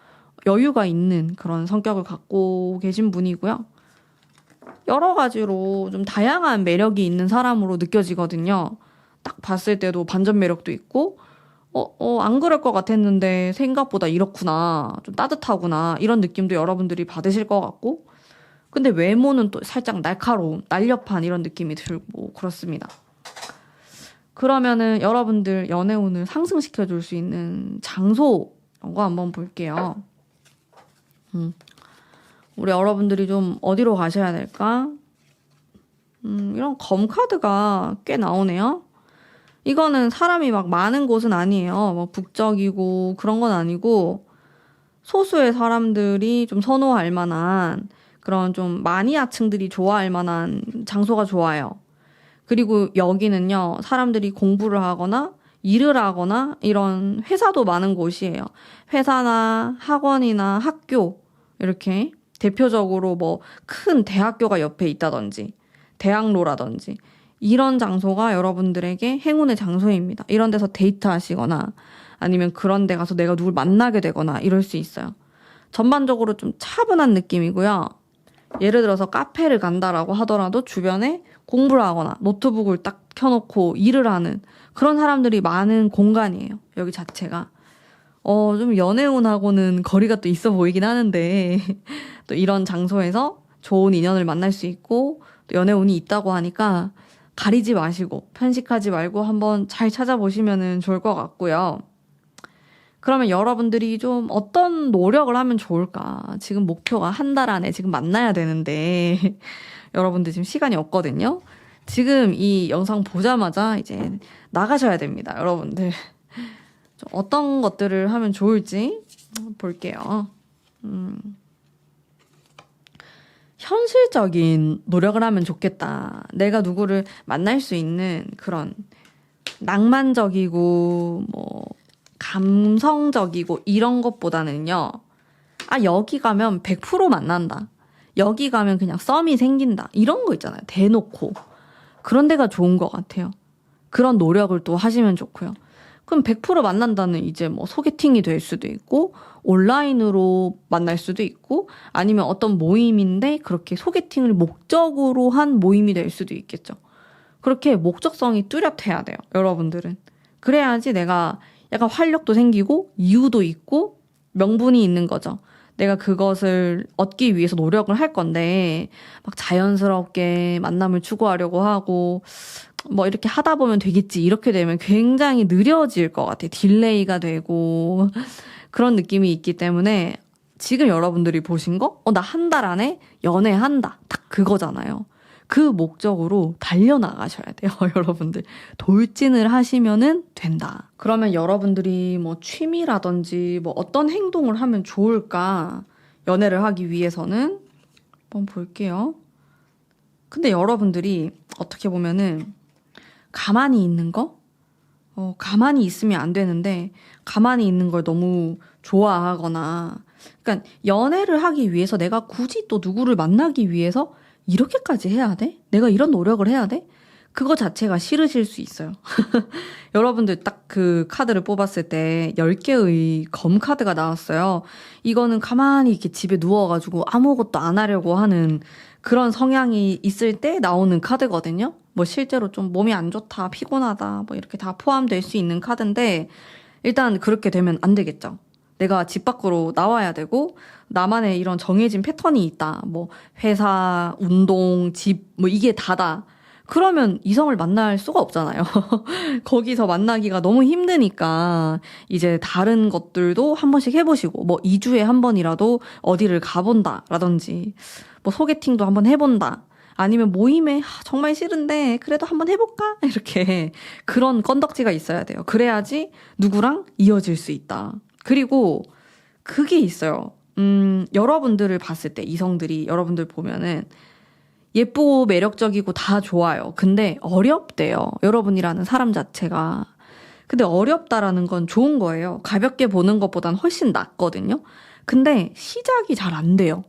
여유가 있는 그런 성격을 갖고 계신 분이고요. 여러 가지로 좀 다양한 매력이 있는 사람으로 느껴지거든요. 딱 봤을 때도 반전 매력도 있고, 안 그럴 것 같았는데 생각보다 이렇구나, 좀 따뜻하구나, 이런 느낌도 여러분들이 받으실 것 같고, 근데 외모는 또 살짝 날카로운, 날렵한 이런 느낌이 들고 그렇습니다. 그러면은 여러분들 연애운을 상승시켜 줄 수 있는 장소, 이런 거 한번 볼게요. 우리 여러분들이 좀 어디로 가셔야 될까? 이런 검 카드가 꽤 나오네요. 이거는 사람이 막 많은 곳은 아니에요. 뭐 북적이고 그런 건 아니고, 소수의 사람들이 좀 선호할 만한 그런 좀 마니아층들이 좋아할 만한 장소가 좋아요. 그리고 여기는요, 사람들이 공부를 하거나 일을 하거나 이런 회사도 많은 곳이에요. 회사나 학원이나 학교, 이렇게 대표적으로 뭐 큰 대학교가 옆에 있다든지 대학로라든지, 이런 장소가 여러분들에게 행운의 장소입니다. 이런 데서 데이트하시거나 아니면 그런 데 가서 내가 누굴 만나게 되거나 이럴 수 있어요. 전반적으로 좀 차분한 느낌이고요. 예를 들어서 카페를 간다라고 하더라도 주변에 공부를 하거나 노트북을 딱 켜놓고 일을 하는 그런 사람들이 많은 공간이에요, 여기 자체가. 좀 연애운하고는 거리가 또 있어 보이긴 하는데 또 이런 장소에서 좋은 인연을 만날 수 있고 또 연애운이 있다고 하니까 가리지 마시고 편식하지 말고 한번 잘 찾아보시면 좋을 것 같고요. 그러면 여러분들이 좀 어떤 노력을 하면 좋을까? 지금 목표가 한 달 안에 지금 만나야 되는데 여러분들 지금 시간이 없거든요. 지금 이 영상 보자마자 이제 나가셔야 됩니다, 여러분들. 좀 어떤 것들을 하면 좋을지 볼게요. 현실적인 노력을 하면 좋겠다. 내가 누구를 만날 수 있는 그런 낭만적이고 뭐 감성적이고 이런 것보다는요. 아, 여기 가면 100% 만난다. 여기 가면 그냥 썸이 생긴다. 이런 거 있잖아요. 대놓고. 그런 데가 좋은 것 같아요. 그런 노력을 또 하시면 좋고요. 그럼 100% 만난다는 이제 뭐 소개팅이 될 수도 있고, 온라인으로 만날 수도 있고, 아니면 어떤 모임인데 그렇게 소개팅을 목적으로 한 모임이 될 수도 있겠죠. 그렇게 목적성이 뚜렷해야 돼요, 여러분들은. 그래야지 내가 약간 활력도 생기고, 이유도 있고, 명분이 있는 거죠. 내가 그것을 얻기 위해서 노력을 할 건데, 막 자연스럽게 만남을 추구하려고 하고, 뭐 이렇게 하다 보면 되겠지. 이렇게 되면 굉장히 느려질 것 같아요. 딜레이가 되고, 그런 느낌이 있기 때문에, 지금 여러분들이 보신 거? 나 한 달 안에 연애한다. 딱 그거잖아요. 그 목적으로 달려나가셔야 돼요, 여러분들. 돌진을 하시면은 된다. 그러면 여러분들이 뭐 취미라든지 뭐 어떤 행동을 하면 좋을까? 연애를 하기 위해서는 한번 볼게요. 근데 여러분들이 어떻게 보면은 가만히 있는 거? 가만히 있으면 안 되는데 가만히 있는 걸 너무 좋아하거나 그러니까 연애를 하기 위해서 내가 굳이 또 누구를 만나기 위해서 이렇게까지 해야 돼? 내가 이런 노력을 해야 돼? 그거 자체가 싫으실 수 있어요. 여러분들 딱 그 카드를 뽑았을 때 10개의 검 카드가 나왔어요. 이거는 가만히 이렇게 집에 누워가지고 아무것도 안 하려고 하는 그런 성향이 있을 때 나오는 카드거든요. 뭐 실제로 좀 몸이 안 좋다, 피곤하다, 뭐 이렇게 다 포함될 수 있는 카드인데 일단 그렇게 되면 안 되겠죠. 내가 집 밖으로 나와야 되고 나만의 이런 정해진 패턴이 있다. 뭐 회사, 운동, 집, 뭐 이게 다다. 그러면 이성을 만날 수가 없잖아요. 거기서 만나기가 너무 힘드니까 이제 다른 것들도 한 번씩 해보시고 뭐 2주에 한 번이라도 어디를 가본다라든지 뭐 소개팅도 한번 해본다. 아니면 모임에 정말 싫은데 그래도 한번 해볼까? 이렇게 그런 건덕지가 있어야 돼요. 그래야지 누구랑 이어질 수 있다. 그리고 그게 있어요. 여러분들을 봤을 때 이성들이 여러분들 보면은 예쁘고 매력적이고 다 좋아요. 근데 어렵대요. 여러분이라는 사람 자체가. 근데 어렵다라는 건 좋은 거예요. 가볍게 보는 것보단 훨씬 낫거든요. 근데 시작이 잘 안 돼요.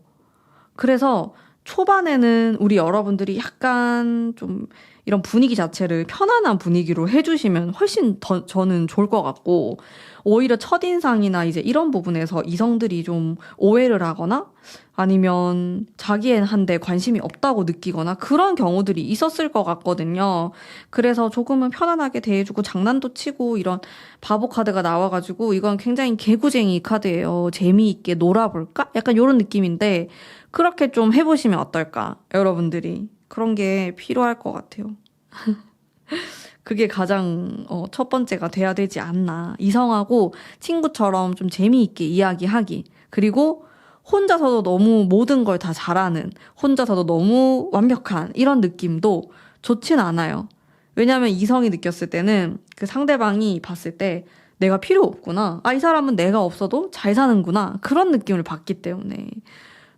그래서 초반에는 우리 여러분들이 약간 좀 이런 분위기 자체를 편안한 분위기로 해주시면 훨씬 더 저는 좋을 것 같고, 오히려 첫인상이나 이제 이런 부분에서 이성들이 좀 오해를 하거나 아니면 자기한테 관심이 없다고 느끼거나 그런 경우들이 있었을 것 같거든요. 그래서 조금은 편안하게 대해주고 장난도 치고 이런 바보 카드가 나와가지고 이건 굉장히 개구쟁이 카드예요. 재미있게 놀아볼까? 약간 이런 느낌인데 그렇게 좀 해보시면 어떨까? 여러분들이. 그런 게 필요할 것 같아요. 그게 가장 첫 번째가 돼야 되지 않나. 이성하고 친구처럼 좀 재미있게 이야기하기. 그리고 혼자서도 너무 모든 걸 다 잘하는, 혼자서도 너무 완벽한 이런 느낌도 좋진 않아요. 왜냐하면 이성이 느꼈을 때는 그 상대방이 봤을 때 내가 필요 없구나. 아, 이 사람은 내가 없어도 잘 사는구나. 그런 느낌을 받기 때문에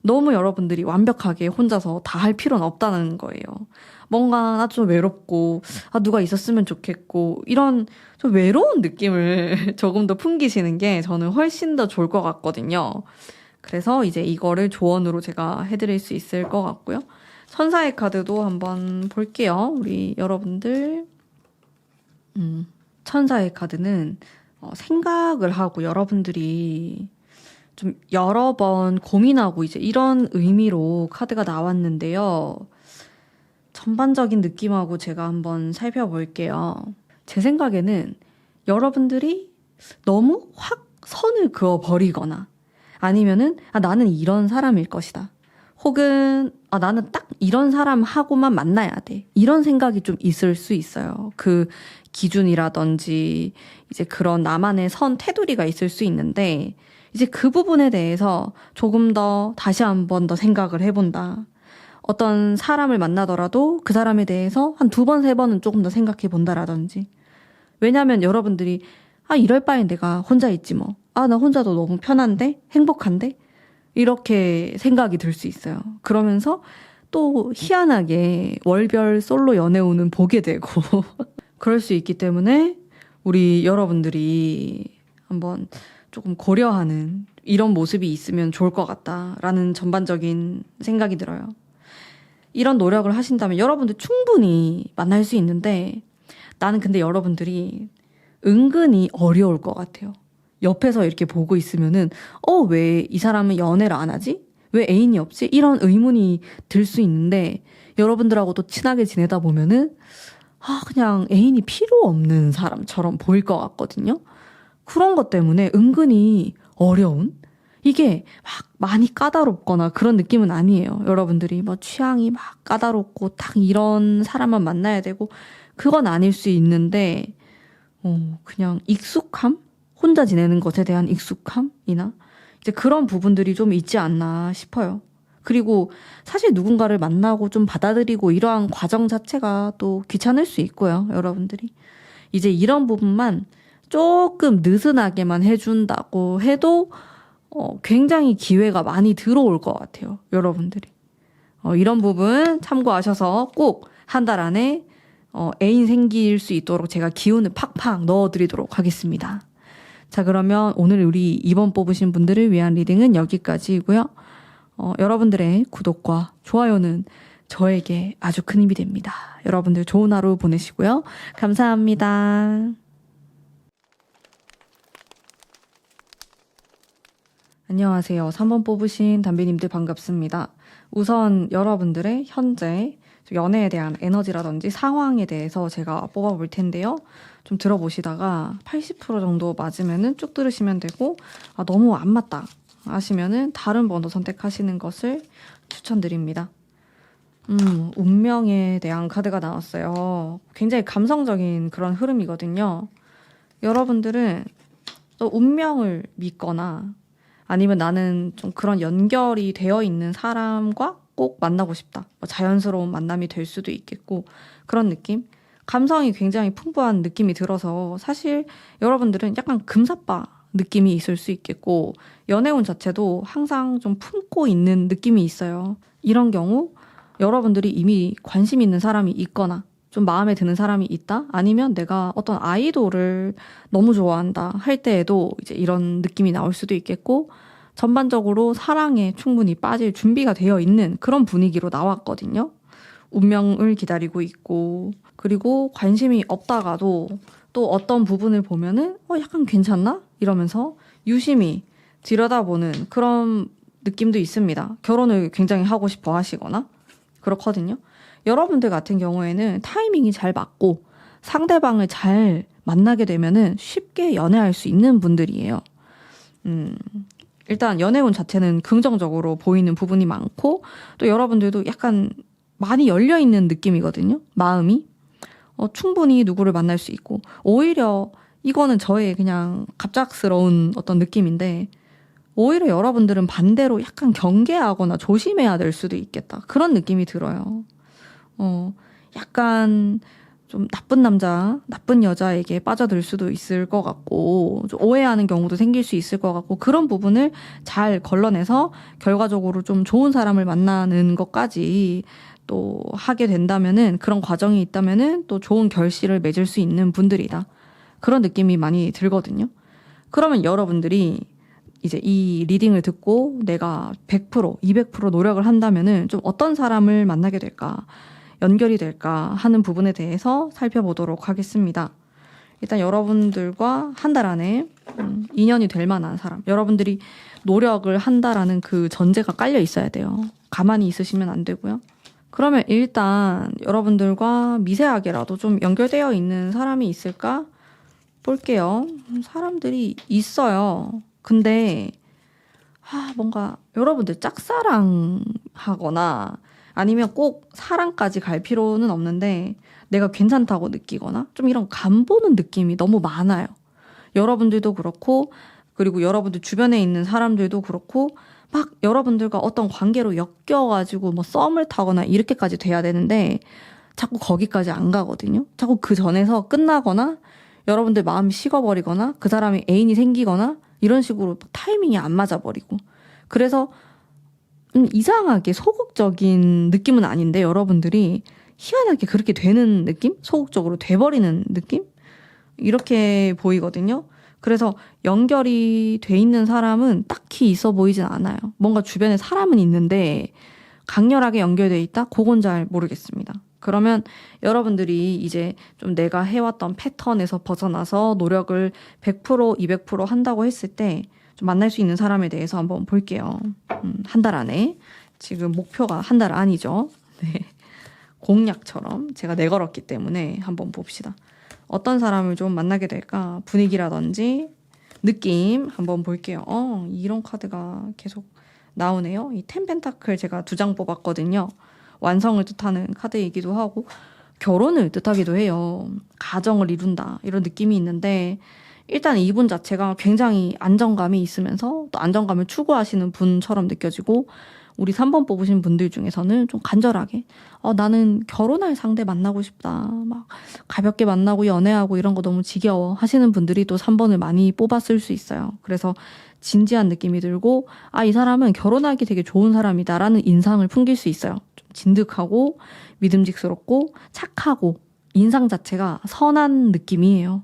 너무 여러분들이 완벽하게 혼자서 다 할 필요는 없다는 거예요. 뭔가 나 좀 외롭고 누가 있었으면 좋겠고 이런 좀 외로운 느낌을 조금 더 풍기시는 게 저는 훨씬 더 좋을 것 같거든요. 그래서 이제 이거를 조언으로 제가 해드릴 수 있을 것 같고요. 천사의 카드도 한번 볼게요. 우리 여러분들. 천사의 카드는 생각을 하고 여러분들이 좀 여러 번 고민하고 이제 이런 의미로 카드가 나왔는데요. 전반적인 느낌하고 제가 한번 살펴볼게요. 제 생각에는 여러분들이 너무 확 선을 그어버리거나 아니면은 나는 이런 사람일 것이다. 혹은 나는 딱 이런 사람하고만 만나야 돼. 이런 생각이 좀 있을 수 있어요. 그 기준이라든지 이제 그런 나만의 선 테두리가 있을 수 있는데 이제 그 부분에 대해서 조금 더 다시 한 번 더 생각을 해본다. 어떤 사람을 만나더라도 그 사람에 대해서 한 2번, 3번은 조금 더 생각해 본다라든지. 왜냐면 여러분들이 이럴 바엔 내가 혼자 있지 뭐. 나 혼자도 너무 편한데? 행복한데? 이렇게 생각이 들 수 있어요. 그러면서 또 희한하게 월별 솔로 연애운은 보게 되고 그럴 수 있기 때문에 우리 여러분들이 한번 조금 고려하는 이런 모습이 있으면 좋을 것 같다라는 전반적인 생각이 들어요. 이런 노력을 하신다면 여러분들 충분히 만날 수 있는데 나는 근데 여러분들이 은근히 어려울 것 같아요. 옆에서 이렇게 보고 있으면은 왜 이 사람은 연애를 안 하지? 왜 애인이 없지? 이런 의문이 들 수 있는데 여러분들하고도 친하게 지내다 보면은 그냥 애인이 필요 없는 사람처럼 보일 것 같거든요. 그런 것 때문에 은근히 어려운? 이게 막 많이 까다롭거나 그런 느낌은 아니에요. 여러분들이 뭐 취향이 막 까다롭고 딱 이런 사람만 만나야 되고 그건 아닐 수 있는데 그냥 익숙함? 혼자 지내는 것에 대한 익숙함이나 이제 그런 부분들이 좀 있지 않나 싶어요. 그리고 사실 누군가를 만나고 좀 받아들이고 이러한 과정 자체가 또 귀찮을 수 있고요, 여러분들이. 이제 이런 부분만 조금 느슨하게만 해준다고 해도 굉장히 기회가 많이 들어올 것 같아요, 여러분들이. 이런 부분 참고하셔서 꼭 한 달 안에 애인 생길 수 있도록 제가 기운을 팍팍 넣어드리도록 하겠습니다. 자, 그러면 오늘 우리 2번 뽑으신 분들을 위한 리딩은 여기까지이고요. 여러분들의 구독과 좋아요는 저에게 아주 큰 힘이 됩니다. 여러분들 좋은 하루 보내시고요. 감사합니다. 안녕하세요. 3번 뽑으신 담비님들 반갑습니다. 우선 여러분들의 현재 연애에 대한 에너지라든지 상황에 대해서 제가 뽑아볼 텐데요. 좀 들어보시다가 80% 정도 맞으면은 쭉 들으시면 되고, 너무 안 맞다 하시면은 다른 번호 선택하시는 것을 추천드립니다. 운명에 대한 카드가 나왔어요. 굉장히 감성적인 그런 흐름이거든요. 여러분들은 또 운명을 믿거나 아니면 나는 좀 그런 연결이 되어 있는 사람과 꼭 만나고 싶다. 자연스러운 만남이 될 수도 있겠고 그런 느낌? 감성이 굉장히 풍부한 느낌이 들어서 사실 여러분들은 약간 금사빠 느낌이 있을 수 있겠고 연애운 자체도 항상 좀 품고 있는 느낌이 있어요. 이런 경우 여러분들이 이미 관심 있는 사람이 있거나 좀 마음에 드는 사람이 있다? 아니면 내가 어떤 아이돌을 너무 좋아한다 할 때에도 이제 이런 느낌이 나올 수도 있겠고 전반적으로 사랑에 충분히 빠질 준비가 되어 있는 그런 분위기로 나왔거든요. 운명을 기다리고 있고 그리고 관심이 없다가도 또 어떤 부분을 보면은 약간 괜찮나? 이러면서 유심히 들여다보는 그런 느낌도 있습니다. 결혼을 굉장히 하고 싶어 하시거나 그렇거든요. 여러분들 같은 경우에는 타이밍이 잘 맞고 상대방을 잘 만나게 되면은 쉽게 연애할 수 있는 분들이에요. 일단 연애운 자체는 긍정적으로 보이는 부분이 많고 또 여러분들도 약간 많이 열려있는 느낌이거든요. 마음이. 충분히 누구를 만날 수 있고 오히려 이거는 저의 그냥 갑작스러운 어떤 느낌인데 오히려 여러분들은 반대로 약간 경계하거나 조심해야 될 수도 있겠다. 그런 느낌이 들어요. 약간 좀 나쁜 남자, 나쁜 여자에게 빠져들 수도 있을 것 같고 좀 오해하는 경우도 생길 수 있을 것 같고 그런 부분을 잘 걸러내서 결과적으로 좀 좋은 사람을 만나는 것까지 또 하게 된다면은 그런 과정이 있다면은 또 좋은 결실을 맺을 수 있는 분들이다. 그런 느낌이 많이 들거든요. 그러면 여러분들이 이제 이 리딩을 듣고 내가 100%, 200% 노력을 한다면은 좀 어떤 사람을 만나게 될까? 연결이 될까 하는 부분에 대해서 살펴보도록 하겠습니다. 일단 여러분들과 한 달 안에 인연이 될 만한 사람, 여러분들이 노력을 한다라는 그 전제가 깔려 있어야 돼요. 가만히 있으시면 안 되고요. 그러면 일단 여러분들과 미세하게라도 좀 연결되어 있는 사람이 있을까 볼게요. 사람들이 있어요. 근데 뭔가 여러분들 짝사랑하거나 아니면 꼭 사랑까지 갈 필요는 없는데 내가 괜찮다고 느끼거나 좀 이런 간보는 느낌이 너무 많아요. 여러분들도 그렇고 그리고 여러분들 주변에 있는 사람들도 그렇고 막 여러분들과 어떤 관계로 엮여가지고 뭐 썸을 타거나 이렇게까지 돼야 되는데 자꾸 거기까지 안 가거든요. 자꾸 그 전에서 끝나거나 여러분들 마음이 식어버리거나 그 사람이 애인이 생기거나 이런 식으로 타이밍이 안 맞아버리고 그래서 이상하게 소극적인 느낌은 아닌데 여러분들이 희한하게 그렇게 되는 느낌? 소극적으로 돼버리는 느낌? 이렇게 보이거든요. 그래서 연결이 돼 있는 사람은 딱히 있어 보이진 않아요. 뭔가 주변에 사람은 있는데 강렬하게 연결돼 있다? 그건 잘 모르겠습니다. 그러면 여러분들이 이제 좀 내가 해왔던 패턴에서 벗어나서 노력을 100%, 200% 한다고 했을 때 좀 만날 수 있는 사람에 대해서 한번 볼게요. 한 달 안에. 지금 목표가 한 달 아니죠. 네. 공약처럼 제가 내걸었기 때문에 한번 봅시다. 어떤 사람을 좀 만나게 될까? 분위기라든지 느낌 한번 볼게요. 이런 카드가 계속 나오네요. 이 텐펜타클 제가 2장 뽑았거든요. 완성을 뜻하는 카드이기도 하고 결혼을 뜻하기도 해요. 가정을 이룬다 이런 느낌이 있는데 일단 이분 자체가 굉장히 안정감이 있으면서 또 안정감을 추구하시는 분처럼 느껴지고 우리 3번 뽑으신 분들 중에서는 좀 간절하게 나는 결혼할 상대 만나고 싶다. 막 가볍게 만나고 연애하고 이런 거 너무 지겨워 하시는 분들이 또 3번을 많이 뽑았을 수 있어요. 그래서 진지한 느낌이 들고 이 사람은 결혼하기 되게 좋은 사람이다라는 인상을 풍길 수 있어요. 좀 진득하고 믿음직스럽고 착하고 인상 자체가 선한 느낌이에요.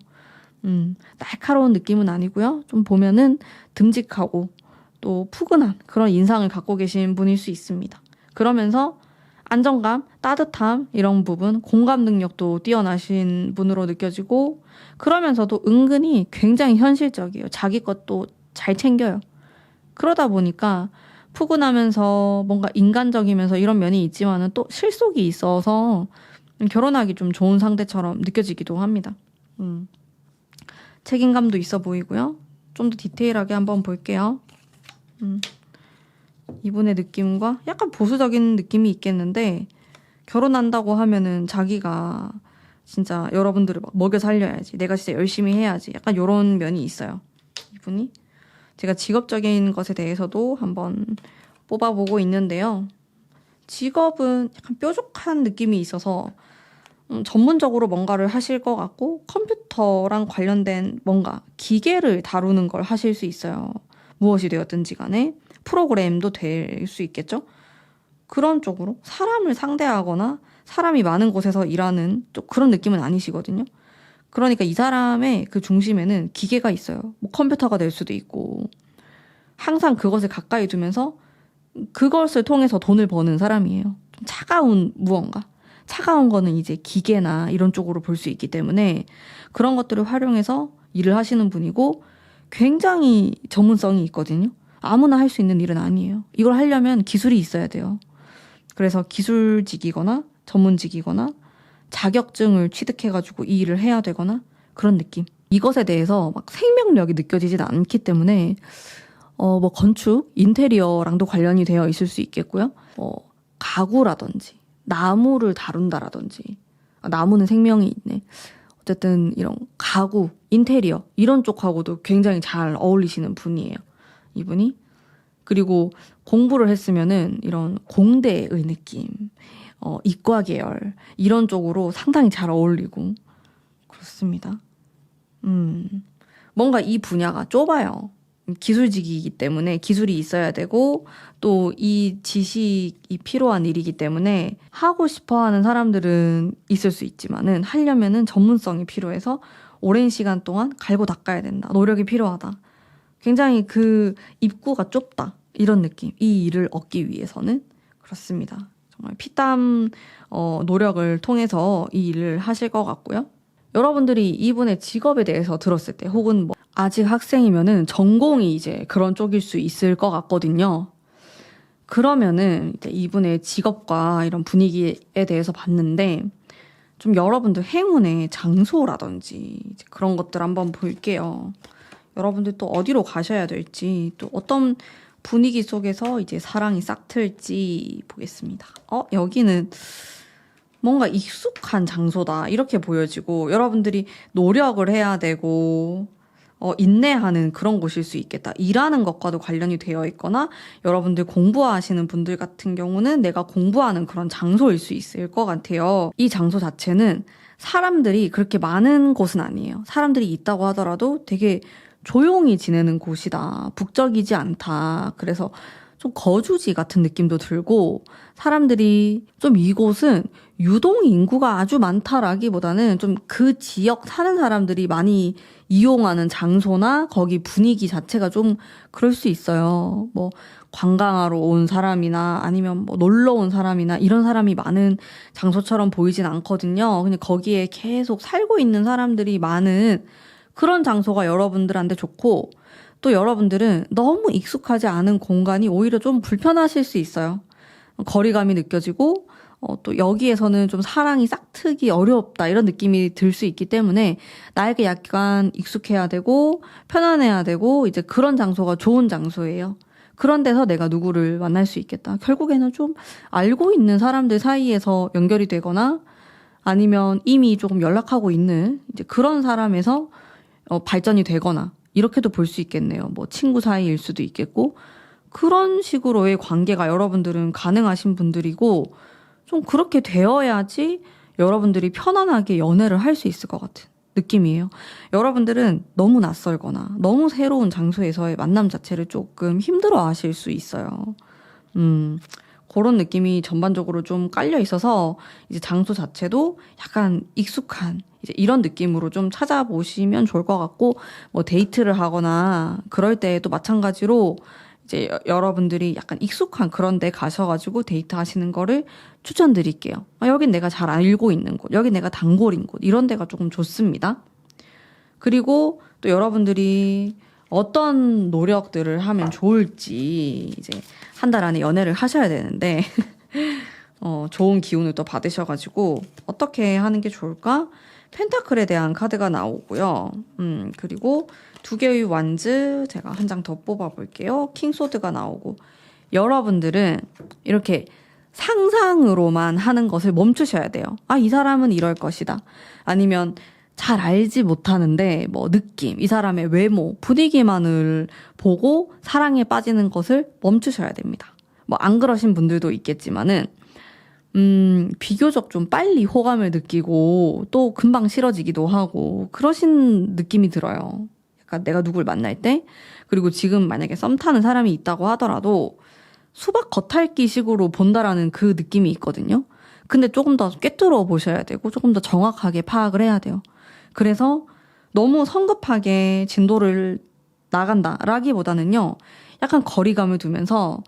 날카로운 느낌은 아니고요. 좀 보면은 듬직하고 또 푸근한 그런 인상을 갖고 계신 분일 수 있습니다. 그러면서 안정감, 따뜻함 이런 부분, 공감 능력도 뛰어나신 분으로 느껴지고 그러면서도 은근히 굉장히 현실적이에요. 자기 것도 잘 챙겨요. 그러다 보니까 푸근하면서 뭔가 인간적이면서 이런 면이 있지만은 또 실속이 있어서 결혼하기 좀 좋은 상대처럼 느껴지기도 합니다. 책임감도 있어 보이고요. 좀 더 디테일하게 한번 볼게요. 이분의 느낌과 약간 보수적인 느낌이 있겠는데 결혼한다고 하면은 자기가 진짜 여러분들을 막 먹여 살려야지. 내가 진짜 열심히 해야지. 약간 이런 면이 있어요. 이분이. 제가 직업적인 것에 대해서도 한번 뽑아보고 있는데요. 직업은 약간 뾰족한 느낌이 있어서 전문적으로 뭔가를 하실 것 같고 컴퓨터랑 관련된 뭔가 기계를 다루는 걸 하실 수 있어요. 무엇이 되었든지 간에 프로그램도 될 수 있겠죠. 그런 쪽으로 사람을 상대하거나 사람이 많은 곳에서 일하는 좀 그런 느낌은 아니시거든요. 그러니까 이 사람의 그 중심에는 기계가 있어요. 뭐 컴퓨터가 될 수도 있고 항상 그것을 가까이 두면서 그것을 통해서 돈을 버는 사람이에요. 좀 차가운 무언가. 차가운 거는 이제 기계나 이런 쪽으로 볼 수 있기 때문에 그런 것들을 활용해서 일을 하시는 분이고 굉장히 전문성이 있거든요. 아무나 할 수 있는 일은 아니에요. 이걸 하려면 기술이 있어야 돼요. 그래서 기술직이거나 전문직이거나 자격증을 취득해가지고 이 일을 해야 되거나 그런 느낌. 이것에 대해서 막 생명력이 느껴지진 않기 때문에 뭐 건축, 인테리어랑도 관련이 되어 있을 수 있겠고요. 가구라든지 나무를 다룬다라든지 나무는 생명이 있네. 어쨌든 이런 가구, 인테리어 이런 쪽하고도 굉장히 잘 어울리시는 분이에요. 이분이. 그리고 공부를 했으면은 이런 공대의 느낌, 이과 계열 이런 쪽으로 상당히 잘 어울리고 그렇습니다. 뭔가 이 분야가 좁아요. 기술직이기 때문에 기술이 있어야 되고 또 이 지식이 필요한 일이기 때문에 하고 싶어 하는 사람들은 있을 수 있지만은 하려면은 전문성이 필요해서 오랜 시간 동안 갈고 닦아야 된다. 노력이 필요하다. 굉장히 그 입구가 좁다. 이런 느낌. 이 일을 얻기 위해서는 그렇습니다. 정말 피땀 노력을 통해서 이 일을 하실 것 같고요. 여러분들이 이분의 직업에 대해서 들었을 때 혹은 뭐 아직 학생이면은 전공이 이제 그런 쪽일 수 있을 것 같거든요. 그러면은 이제 이분의 직업과 이런 분위기에 대해서 봤는데 좀 여러분들 행운의 장소라든지 이제 그런 것들 한번 볼게요. 여러분들 또 어디로 가셔야 될지 또 어떤 분위기 속에서 이제 사랑이 싹틀지 보겠습니다. 여기는 뭔가 익숙한 장소다 이렇게 보여지고 여러분들이 노력을 해야 되고 인내하는 그런 곳일 수 있겠다. 일하는 것과도 관련이 되어 있거나 여러분들 공부하시는 분들 같은 경우는 내가 공부하는 그런 장소일 수 있을 것 같아요. 이 장소 자체는 사람들이 그렇게 많은 곳은 아니에요. 사람들이 있다고 하더라도 되게 조용히 지내는 곳이다. 북적이지 않다. 그래서 좀 거주지 같은 느낌도 들고, 사람들이 좀 이곳은 유동 인구가 아주 많다라기보다는 좀 그 지역 사는 사람들이 많이 이용하는 장소나 거기 분위기 자체가 좀 그럴 수 있어요. 뭐 관광하러 온 사람이나 아니면 뭐 놀러 온 사람이나 이런 사람이 많은 장소처럼 보이진 않거든요. 그냥 거기에 계속 살고 있는 사람들이 많은 그런 장소가 여러분들한테 좋고, 또 여러분들은 너무 익숙하지 않은 공간이 오히려 좀 불편하실 수 있어요. 거리감이 느껴지고, 또 여기에서는 좀 사랑이 싹트기 어렵다 이런 느낌이 들 수 있기 때문에 나에게 약간 익숙해야 되고 편안해야 되고 이제 그런 장소가 좋은 장소예요. 그런 데서 내가 누구를 만날 수 있겠다. 결국에는 좀 알고 있는 사람들 사이에서 연결이 되거나 아니면 이미 조금 연락하고 있는 이제 그런 사람에서 발전이 되거나 이렇게도 볼 수 있겠네요. 뭐 친구 사이일 수도 있겠고, 그런 식으로의 관계가 여러분들은 가능하신 분들이고, 좀 그렇게 되어야지 여러분들이 편안하게 연애를 할 수 있을 것 같은 느낌이에요. 여러분들은 너무 낯설거나 너무 새로운 장소에서의 만남 자체를 조금 힘들어 하실 수 있어요. 그런 느낌이 전반적으로 좀 깔려 있어서 이제 장소 자체도 약간 익숙한 이제 이런 느낌으로 좀 찾아보시면 좋을 것 같고, 뭐 데이트를 하거나 그럴 때에도 마찬가지로 이제 여러분들이 약간 익숙한 그런 데 가셔가지고 데이트 하시는 거를 추천드릴게요. 여긴 내가 잘 알고 있는 곳, 여긴 내가 단골인 곳, 이런 데가 조금 좋습니다. 그리고 또 여러분들이 어떤 노력들을 하면 좋을지 이제 한 달 안에 연애를 하셔야 되는데 좋은 기운을 또 받으셔가지고 어떻게 하는 게 좋을까? 펜타클에 대한 카드가 나오고요. 그리고 두 개의 완즈 제가 한 장 더 뽑아볼게요. 킹소드가 나오고, 여러분들은 이렇게 상상으로만 하는 것을 멈추셔야 돼요. 아, 이 사람은 이럴 것이다. 아니면 잘 알지 못하는데 뭐 느낌, 이 사람의 외모, 분위기만을 보고 사랑에 빠지는 것을 멈추셔야 됩니다. 뭐 안 그러신 분들도 있겠지만은 비교적 좀 빨리 호감을 느끼고 또 금방 싫어지기도 하고 그러신 느낌이 들어요. 약간 내가 누굴 만날 때, 그리고 지금 만약에 썸 타는 사람이 있다고 하더라도 수박 겉핥기 식으로 본다라는 그 느낌이 있거든요. 근데 조금 더 꿰뚫어 보셔야 되고 조금 더 정확하게 파악을 해야 돼요. 그래서 너무 성급하게 진도를 나간다라기보다는요, 약간 거리감을 두면서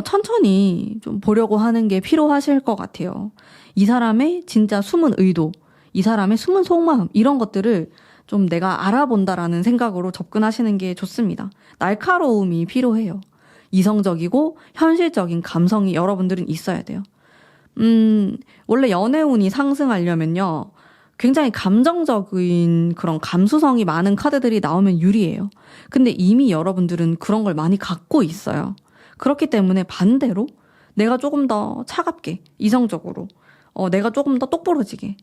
천천히 좀 보려고 하는 게 필요하실 것 같아요. 이 사람의 진짜 숨은 의도, 이 사람의 숨은 속마음, 이런 것들을 좀 내가 알아본다라는 생각으로 접근하시는 게 좋습니다. 날카로움이 필요해요. 이성적이고 현실적인 감성이 여러분들은 있어야 돼요. 원래 연애운이 상승하려면요, 굉장히 감정적인 그런 감수성이 많은 카드들이 나오면 유리해요. 근데 이미 여러분들은 그런 걸 많이 갖고 있어요. 그렇기 때문에 반대로 내가 조금 더 차갑게, 이성적으로, 내가 조금 더 똑부러지게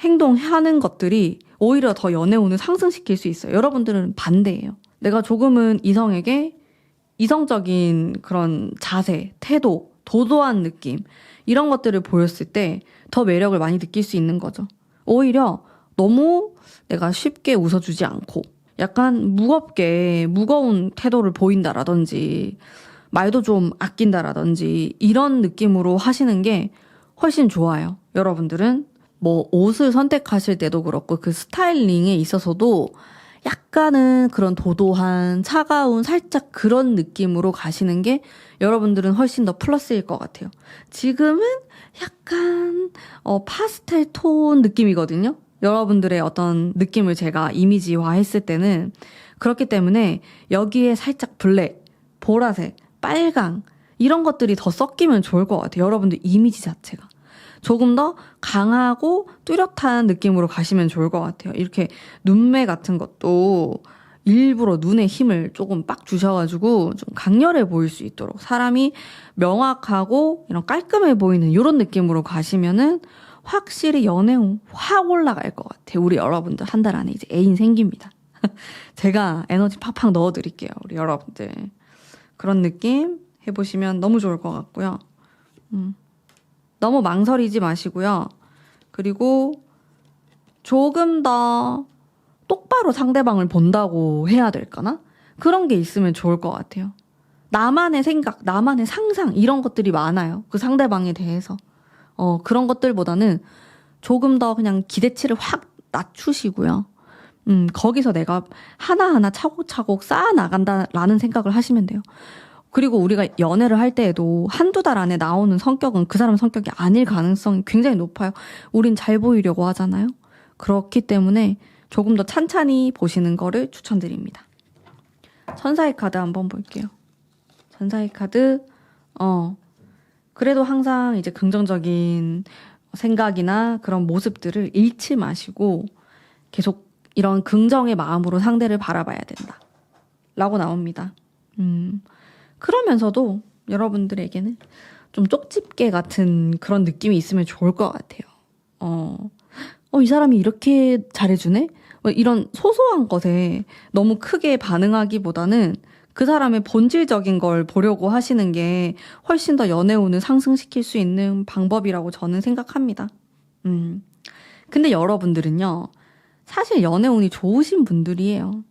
행동하는 것들이 오히려 더 연애운을 상승시킬 수 있어요. 여러분들은 반대예요. 내가 조금은 이성에게 이성적인 그런 자세, 태도, 도도한 느낌, 이런 것들을 보였을 때 더 매력을 많이 느낄 수 있는 거죠. 오히려 너무 내가 쉽게 웃어주지 않고 약간 무겁게 무거운 태도를 보인다라든지 말도 좀 아낀다라든지 이런 느낌으로 하시는 게 훨씬 좋아요. 여러분들은 뭐 옷을 선택하실 때도 그렇고 그 스타일링에 있어서도 약간은 그런 도도한 차가운 살짝 그런 느낌으로 가시는 게 여러분들은 훨씬 더 플러스일 것 같아요. 지금은 약간 파스텔 톤 느낌이거든요. 여러분들의 어떤 느낌을 제가 이미지화 했을 때는 그렇기 때문에 여기에 살짝 블랙, 보라색, 빨강 이런 것들이 더 섞이면 좋을 것 같아요. 여러분들 이미지 자체가 조금 더 강하고 뚜렷한 느낌으로 가시면 좋을 것 같아요. 이렇게 눈매 같은 것도 일부러 눈에 힘을 조금 빡 주셔가지고 좀 강렬해 보일 수 있도록 사람이 명확하고 이런 깔끔해 보이는 이런 느낌으로 가시면은 확실히 연애운 확 올라갈 것 같아요. 우리 여러분들 한 달 안에 이제 애인 생깁니다. 제가 에너지 팍팍 넣어드릴게요. 우리 여러분들. 그런 느낌 해보시면 너무 좋을 것 같고요. 너무 망설이지 마시고요. 그리고 조금 더 똑바로 상대방을 본다고 해야 될까나? 그런 게 있으면 좋을 것 같아요. 나만의 생각, 나만의 상상 이런 것들이 많아요. 그 상대방에 대해서. 그런 것들보다는 조금 더 그냥 기대치를 확 낮추시고요. 거기서 내가 하나하나 차곡차곡 쌓아나간다라는 생각을 하시면 돼요. 그리고 우리가 연애를 할 때에도 한두 달 안에 나오는 성격은 그 사람 성격이 아닐 가능성이 굉장히 높아요. 우린 잘 보이려고 하잖아요. 그렇기 때문에 조금 더 찬찬히 보시는 거를 추천드립니다. 천사의 카드 한번 볼게요. 천사의 카드, 그래도 항상 이제 긍정적인 생각이나 그런 모습들을 잃지 마시고 계속 이런 긍정의 마음으로 상대를 바라봐야 된다. 라고 나옵니다. 그러면서도 여러분들에게는 좀 쪽집게 같은 그런 느낌이 있으면 좋을 것 같아요. 이 사람이 이렇게 잘해주네? 이런 소소한 것에 너무 크게 반응하기보다는 그 사람의 본질적인 걸 보려고 하시는 게 훨씬 더 연애운을 상승시킬 수 있는 방법이라고 저는 생각합니다. 근데 여러분들은요, 사실 연애운이 좋으신 분들이에요.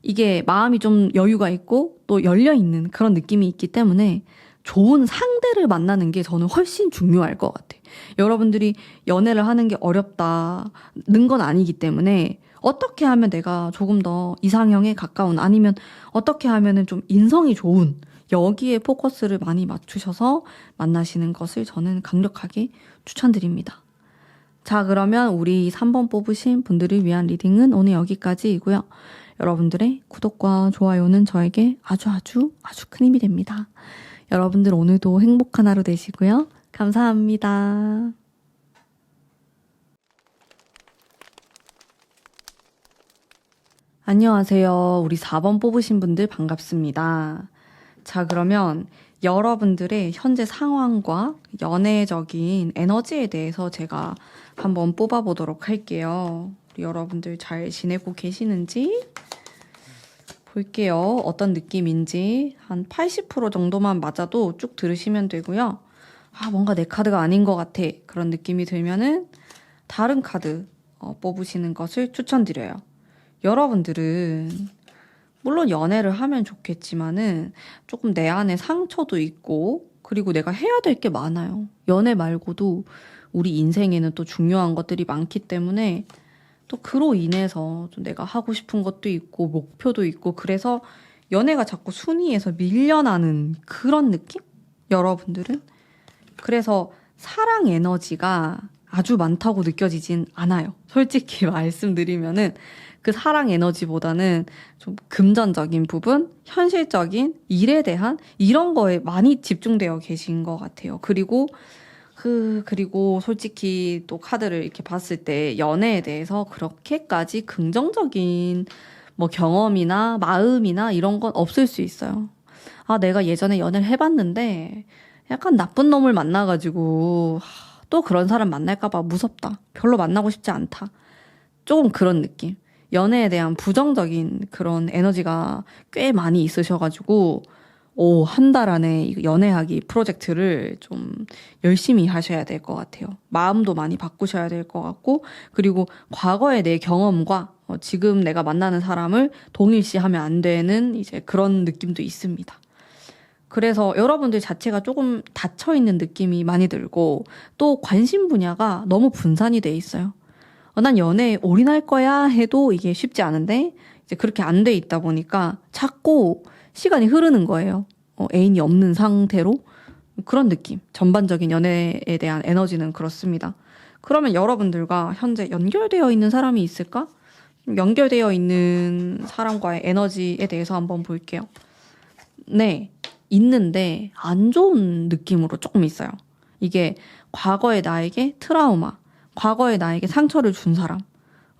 이게 마음이 좀 여유가 있고 또 열려있는 그런 느낌이 있기 때문에 좋은 상대를 만나는 게 저는 훨씬 중요할 것 같아요. 여러분들이 연애를 하는 게 어렵다는 건 아니기 때문에 어떻게 하면 내가 조금 더 이상형에 가까운 아니면 어떻게 하면은 좀 인성이 좋은 여기에 포커스를 많이 맞추셔서 만나시는 것을 저는 강력하게 추천드립니다. 자, 그러면 우리 3번 뽑으신 분들을 위한 리딩은 오늘 여기까지이고요. 여러분들의 구독과 좋아요는 저에게 아주 큰 힘이 됩니다. 여러분들 오늘도 행복한 하루 되시고요. 감사합니다. 안녕하세요. 우리 4번 뽑으신 분들 반갑습니다. 자, 그러면 여러분들의 현재 상황과 연애적인 에너지에 대해서 제가 한번 뽑아보도록 할게요. 우리 여러분들 잘 지내고 계시는지 볼게요. 어떤 느낌인지 한 80% 정도만 맞아도 쭉 들으시면 되고요. 뭔가 내 카드가 아닌 것 같아. 그런 느낌이 들면은 다른 카드 뽑으시는 것을 추천드려요. 여러분들은 물론 연애를 하면 좋겠지만은 조금 내 안에 상처도 있고 그리고 내가 해야 될 게 많아요. 연애 말고도 우리 인생에는 또 중요한 것들이 많기 때문에 또 그로 인해서 좀 내가 하고 싶은 것도 있고 목표도 있고 그래서 연애가 자꾸 순위에서 밀려나는 그런 느낌? 여러분들은? 그래서 사랑 에너지가 아주 많다고 느껴지진 않아요. 솔직히 말씀드리면은 그 사랑 에너지보다는 좀 금전적인 부분, 현실적인 일에 대한 이런 거에 많이 집중되어 계신 것 같아요. 그리고 솔직히 또 카드를 이렇게 봤을 때 연애에 대해서 그렇게까지 긍정적인 뭐 경험이나 마음이나 이런 건 없을 수 있어요. 내가 예전에 연애를 해봤는데 약간 나쁜 놈을 만나가지고 또 그런 사람 만날까봐 무섭다. 별로 만나고 싶지 않다. 조금 그런 느낌. 연애에 대한 부정적인 그런 에너지가 꽤 많이 있으셔가지고 한 달 안에 연애하기 프로젝트를 좀 열심히 하셔야 될 것 같아요. 마음도 많이 바꾸셔야 될 것 같고 그리고 과거의 내 경험과 지금 내가 만나는 사람을 동일시하면 안 되는 이제 그런 느낌도 있습니다. 그래서 여러분들 자체가 조금 닫혀있는 느낌이 많이 들고 또 관심 분야가 너무 분산이 돼 있어요. 난 연애에 올인할 거야 해도 이게 쉽지 않은데 이제 그렇게 안 돼 있다 보니까 자꾸 시간이 흐르는 거예요. 애인이 없는 상태로 그런 느낌. 전반적인 연애에 대한 에너지는 그렇습니다. 그러면 여러분들과 현재 연결되어 있는 사람이 있을까? 연결되어 있는 사람과의 에너지에 대해서 한번 볼게요. 네, 있는데 안 좋은 느낌으로 조금 있어요. 이게 과거의 나에게 트라우마, 과거에 나에게 상처를 준 사람.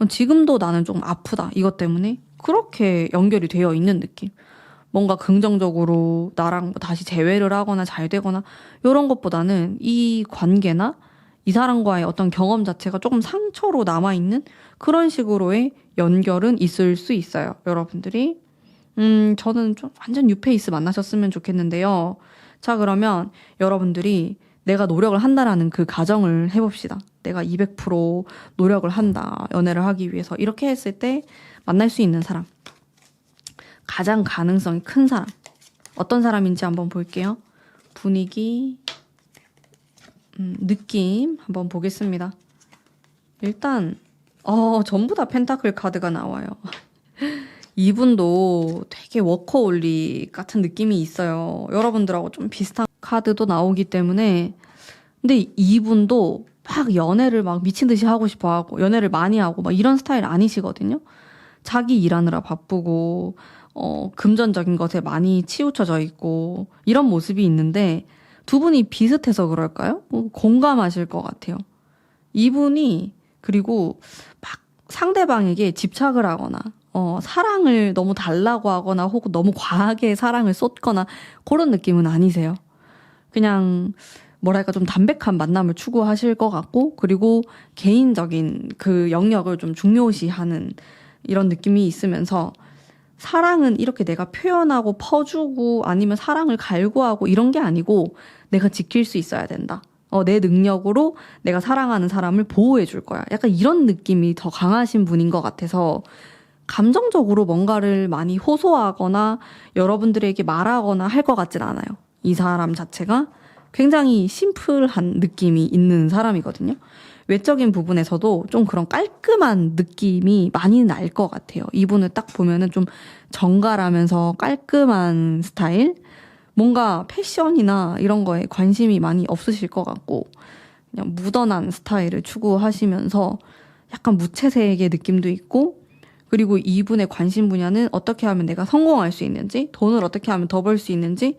지금도 나는 좀 아프다. 이것 때문에 그렇게 연결이 되어 있는 느낌. 뭔가 긍정적으로 나랑 뭐 다시 재회를 하거나 잘 되거나 이런 것보다는 이 관계나 이 사람과의 어떤 경험 자체가 조금 상처로 남아있는 그런 식으로의 연결은 있을 수 있어요. 여러분들이. 저는 좀 완전 뉴페이스 만나셨으면 좋겠는데요. 자, 그러면 여러분들이 내가 노력을 한다라는 그 가정을 해봅시다. 내가 200% 노력을 한다. 연애를 하기 위해서. 이렇게 했을 때 만날 수 있는 사람. 가장 가능성이 큰 사람. 어떤 사람인지 한번 볼게요. 분위기, 느낌 한번 보겠습니다. 일단 전부 다 펜타클 카드가 나와요. 이분도 되게 워커홀릭 같은 느낌이 있어요. 여러분들하고 좀 비슷한 카드도 나오기 때문에. 근데 이분도 막 연애를 막 미친 듯이 하고 싶어 하고 연애를 많이 하고 막 이런 스타일 아니시거든요. 자기 일하느라 바쁘고 금전적인 것에 많이 치우쳐져 있고 이런 모습이 있는데 두 분이 비슷해서 그럴까요? 공감하실 것 같아요. 이분이 그리고 막 상대방에게 집착을 하거나 사랑을 너무 달라고 하거나 혹은 너무 과하게 사랑을 쏟거나 그런 느낌은 아니세요. 그냥 뭐랄까 좀 담백한 만남을 추구하실 것 같고 그리고 개인적인 그 영역을 좀 중요시하는 이런 느낌이 있으면서 사랑은 이렇게 내가 표현하고 퍼주고 아니면 사랑을 갈구하고 이런 게 아니고 내가 지킬 수 있어야 된다. 내 능력으로 내가 사랑하는 사람을 보호해 줄 거야. 약간 이런 느낌이 더 강하신 분인 것 같아서 감정적으로 뭔가를 많이 호소하거나 여러분들에게 말하거나 할 것 같진 않아요. 이 사람 자체가 굉장히 심플한 느낌이 있는 사람이거든요. 외적인 부분에서도 좀 그런 깔끔한 느낌이 많이 날 것 같아요. 이분을 딱 보면은 좀 정갈하면서 깔끔한 스타일? 뭔가 패션이나 이런 거에 관심이 많이 없으실 것 같고 그냥 무던한 스타일을 추구하시면서 약간 무채색의 느낌도 있고 그리고 이분의 관심 분야는 어떻게 하면 내가 성공할 수 있는지 돈을 어떻게 하면 더 벌 수 있는지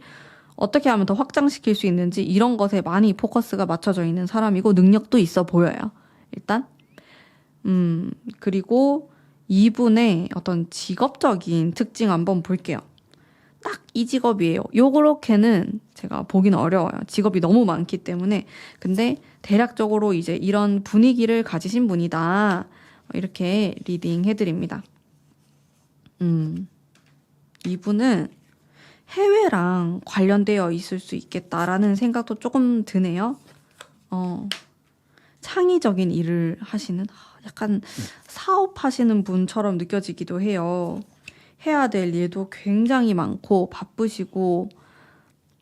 어떻게 하면 더 확장시킬 수 있는지 이런 것에 많이 포커스가 맞춰져 있는 사람이고 능력도 있어 보여요. 일단 그리고 이분의 어떤 직업적인 특징 한번 볼게요. 딱 이 직업이에요. 요렇게는 제가 보기는 어려워요. 직업이 너무 많기 때문에. 근데 대략적으로 이제 이런 분위기를 가지신 분이다. 이렇게 리딩 해드립니다. 이분은 해외랑 관련되어 있을 수 있겠다라는 생각도 조금 드네요. 창의적인 일을 하시는 약간 사업하시는 분처럼 느껴지기도 해요. 해야 될 일도 굉장히 많고 바쁘시고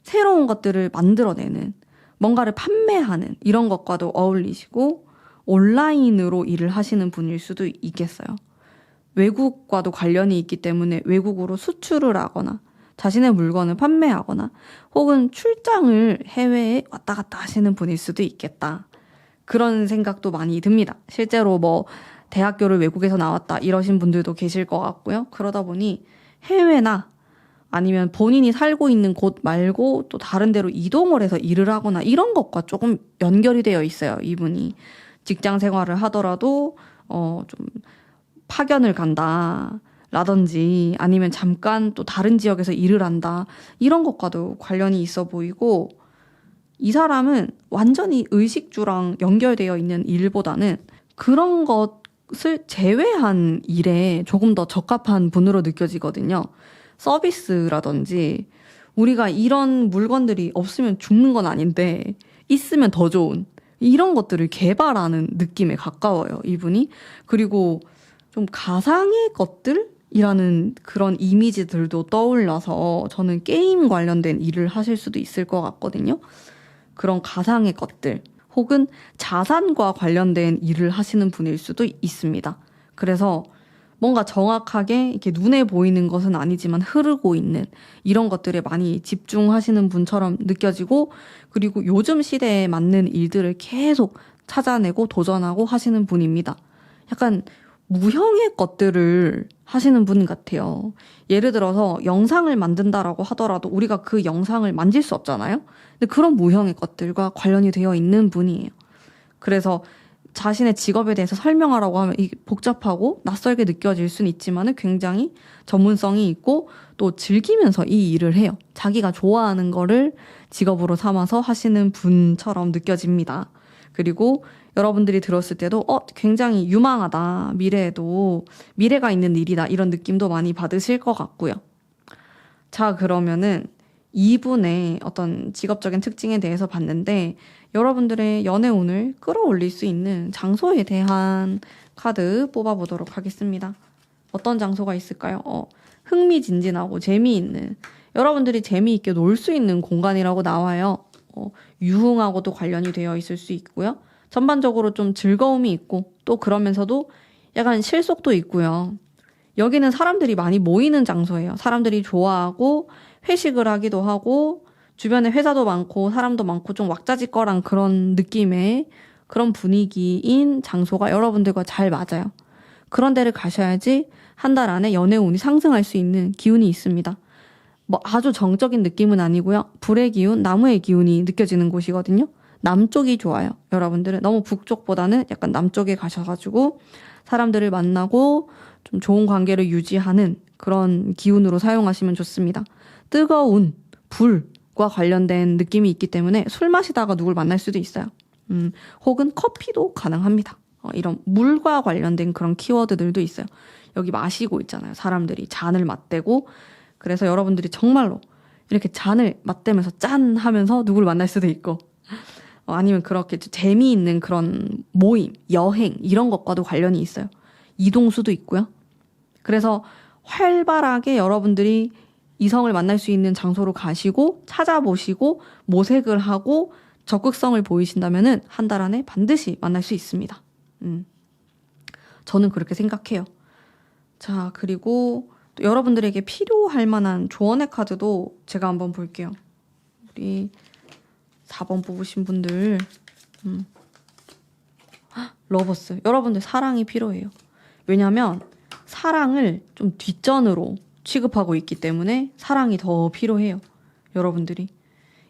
새로운 것들을 만들어내는 뭔가를 판매하는 이런 것과도 어울리시고 온라인으로 일을 하시는 분일 수도 있겠어요. 외국과도 관련이 있기 때문에 외국으로 수출을 하거나 자신의 물건을 판매하거나 혹은 출장을 해외에 왔다 갔다 하시는 분일 수도 있겠다. 그런 생각도 많이 듭니다. 실제로 뭐 대학교를 외국에서 나왔다 이러신 분들도 계실 것 같고요. 그러다 보니 해외나 아니면 본인이 살고 있는 곳 말고 또 다른 데로 이동을 해서 일을 하거나 이런 것과 조금 연결이 되어 있어요. 이분이 직장 생활을 하더라도 좀 파견을 간다 라든지 아니면 잠깐 또 다른 지역에서 일을 한다 이런 것과도 관련이 있어 보이고 이 사람은 완전히 의식주랑 연결되어 있는 일보다는 그런 것을 제외한 일에 조금 더 적합한 분으로 느껴지거든요. 서비스라든지 우리가 이런 물건들이 없으면 죽는 건 아닌데 있으면 더 좋은 이런 것들을 개발하는 느낌에 가까워요, 이분이. 그리고 좀 가상의 것들이라는 그런 이미지들도 떠올라서 저는 게임 관련된 일을 하실 수도 있을 것 같거든요. 그런 가상의 것들 혹은 자산과 관련된 일을 하시는 분일 수도 있습니다. 그래서 뭔가 정확하게 이렇게 눈에 보이는 것은 아니지만 흐르고 있는 이런 것들에 많이 집중하시는 분처럼 느껴지고 그리고 요즘 시대에 맞는 일들을 계속 찾아내고 도전하고 하시는 분입니다. 약간 무형의 것들을 하시는 분 같아요. 예를 들어서 영상을 만든다라고 하더라도 우리가 그 영상을 만질 수 없잖아요. 근데 그런 무형의 것들과 관련이 되어 있는 분이에요. 그래서 자신의 직업에 대해서 설명하라고 하면 이게 복잡하고 낯설게 느껴질 수는 있지만 굉장히 전문성이 있고 또 즐기면서 이 일을 해요. 자기가 좋아하는 거를 직업으로 삼아서 하시는 분처럼 느껴집니다. 그리고 여러분들이 들었을 때도 굉장히 유망하다. 미래에도 미래가 있는 일이다. 이런 느낌도 많이 받으실 것 같고요. 자, 그러면은 이분의 어떤 직업적인 특징에 대해서 봤는데 여러분들의 연애운을 끌어올릴 수 있는 장소에 대한 카드 뽑아보도록 하겠습니다. 어떤 장소가 있을까요? 흥미진진하고 재미있는 여러분들이 재미있게 놀 수 있는 공간이라고 나와요. 유흥하고도 관련이 되어 있을 수 있고요. 전반적으로 좀 즐거움이 있고 또 그러면서도 약간 실속도 있고요. 여기는 사람들이 많이 모이는 장소예요. 사람들이 좋아하고 회식을 하기도 하고 주변에 회사도 많고 사람도 많고 좀 왁자지껄한 그런 느낌의 그런 분위기인 장소가 여러분들과 잘 맞아요. 그런 데를 가셔야지 한 달 안에 연애운이 상승할 수 있는 기운이 있습니다. 뭐 아주 정적인 느낌은 아니고요. 불의 기운, 나무의 기운이 느껴지는 곳이거든요. 남쪽이 좋아요. 여러분들은 너무 북쪽보다는 약간 남쪽에 가셔가지고 사람들을 만나고 좀 좋은 관계를 유지하는 그런 기운으로 사용하시면 좋습니다. 뜨거운 불과 관련된 느낌이 있기 때문에 술 마시다가 누굴 만날 수도 있어요. 혹은 커피도 가능합니다. 이런 물과 관련된 그런 키워드들도 있어요. 여기 마시고 있잖아요. 사람들이 잔을 맞대고 그래서 여러분들이 정말로 이렇게 잔을 맞대면서 짠 하면서 누굴 만날 수도 있고 아니면 그렇게 재미있는 그런 모임, 여행 이런 것과도 관련이 있어요. 이동수도 있고요. 그래서 활발하게 여러분들이 이성을 만날 수 있는 장소로 가시고 찾아보시고 모색을 하고 적극성을 보이신다면은 한 달 안에 반드시 만날 수 있습니다. 저는 그렇게 생각해요. 자, 그리고 또 여러분들에게 필요할 만한 조언의 카드도 제가 한번 볼게요. 우리 4번 뽑으신 분들 러버스. 여러분들 사랑이 필요해요. 왜냐하면 사랑을 좀 뒷전으로 취급하고 있기 때문에 사랑이 더 필요해요. 여러분들이.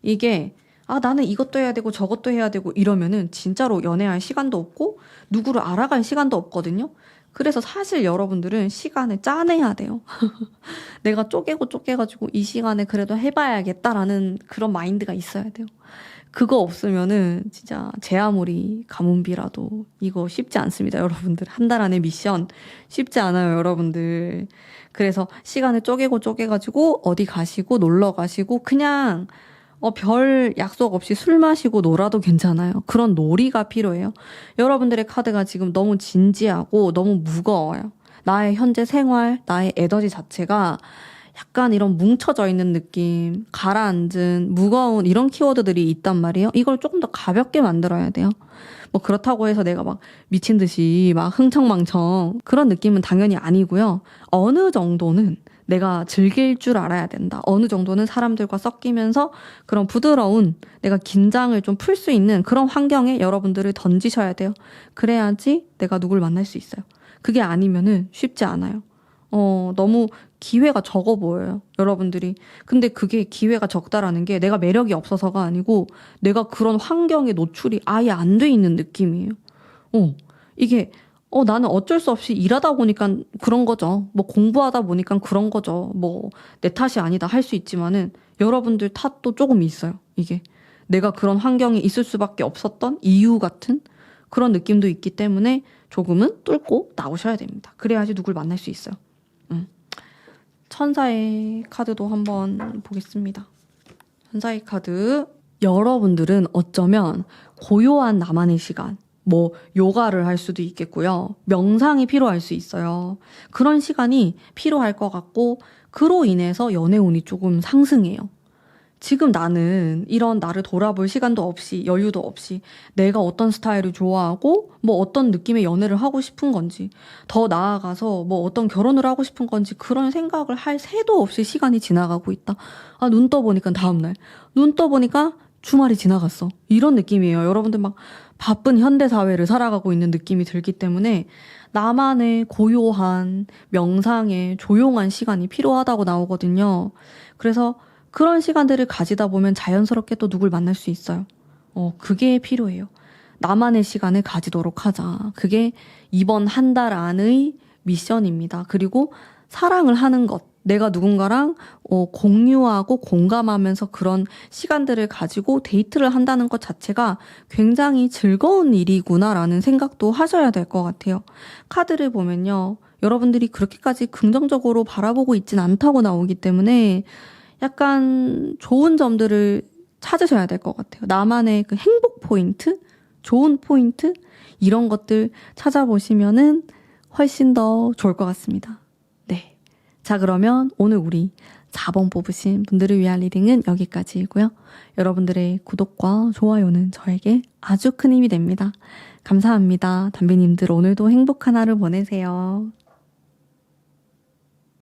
이게 나는 이것도 해야 되고 저것도 해야 되고 이러면은 진짜로 연애할 시간도 없고 누구를 알아갈 시간도 없거든요. 그래서 사실 여러분들은 시간을 짜내야 돼요. 내가 쪼개가지고 이 시간에 그래도 해봐야겠다라는 그런 마인드가 있어야 돼요. 그거 없으면은 진짜 제 아무리 가문비라도 이거 쉽지 않습니다, 여러분들. 한 달 안에 미션 쉽지 않아요, 여러분들. 그래서 시간을 쪼개가지고 어디 가시고 놀러 가시고 그냥 별 약속 없이 술 마시고 놀아도 괜찮아요. 그런 놀이가 필요해요. 여러분들의 카드가 지금 너무 진지하고 너무 무거워요. 나의 현재 생활, 나의 에너지 자체가 약간 이런 뭉쳐져 있는 느낌, 가라앉은, 무거운 이런 키워드들이 있단 말이에요. 이걸 조금 더 가볍게 만들어야 돼요. 뭐 그렇다고 해서 내가 막 미친 듯이 막 흥청망청 그런 느낌은 당연히 아니고요. 어느 정도는 내가 즐길 줄 알아야 된다. 어느 정도는 사람들과 섞이면서 그런 부드러운 내가 긴장을 좀 풀 수 있는 그런 환경에 여러분들을 던지셔야 돼요. 그래야지 내가 누굴 만날 수 있어요. 그게 아니면은 쉽지 않아요. 너무 기회가 적어 보여요. 여러분들이. 근데 그게 기회가 적다라는 게 내가 매력이 없어서가 아니고 내가 그런 환경에 노출이 아예 안 돼 있는 느낌이에요. 이게 나는 어쩔 수 없이 일하다 보니까 그런 거죠. 뭐 공부하다 보니까 그런 거죠. 뭐 내 탓이 아니다 할 수 있지만은 여러분들 탓도 조금 있어요. 이게 내가 그런 환경에 있을 수밖에 없었던 이유 같은 그런 느낌도 있기 때문에 조금은 뚫고 나오셔야 됩니다. 그래야지 누굴 만날 수 있어요. 천사의 카드도 한번 보겠습니다. 천사의 카드. 여러분들은 어쩌면 고요한 나만의 시간, 뭐 요가를 할 수도 있겠고요. 명상이 필요할 수 있어요. 그런 시간이 필요할 것 같고 그로 인해서 연애운이 조금 상승해요. 지금 나는 이런 나를 돌아볼 시간도 없이 여유도 없이 내가 어떤 스타일을 좋아하고 뭐 어떤 느낌의 연애를 하고 싶은 건지 더 나아가서 뭐 어떤 결혼을 하고 싶은 건지 그런 생각을 할 새도 없이 시간이 지나가고 있다. 눈 떠보니까 다음날. 눈 떠보니까 주말이 지나갔어. 이런 느낌이에요. 여러분들 막 바쁜 현대사회를 살아가고 있는 느낌이 들기 때문에 나만의 고요한 명상의 조용한 시간이 필요하다고 나오거든요. 그래서 그런 시간들을 가지다 보면 자연스럽게 또 누굴 만날 수 있어요. 그게 필요해요. 나만의 시간을 가지도록 하자. 그게 이번 한 달 안의 미션입니다. 그리고 사랑을 하는 것. 내가 누군가랑 공유하고 공감하면서 그런 시간들을 가지고 데이트를 한다는 것 자체가 굉장히 즐거운 일이구나라는 생각도 하셔야 될 것 같아요. 카드를 보면요. 여러분들이 그렇게까지 긍정적으로 바라보고 있진 않다고 나오기 때문에 약간 좋은 점들을 찾으셔야 될 것 같아요. 나만의 그 행복 포인트, 좋은 포인트 이런 것들 찾아보시면은 훨씬 더 좋을 것 같습니다. 네, 자, 그러면 오늘 우리 4번 뽑으신 분들을 위한 리딩은 여기까지이고요. 여러분들의 구독과 좋아요는 저에게 아주 큰 힘이 됩니다. 감사합니다. 담비님들 오늘도 행복한 하루 보내세요.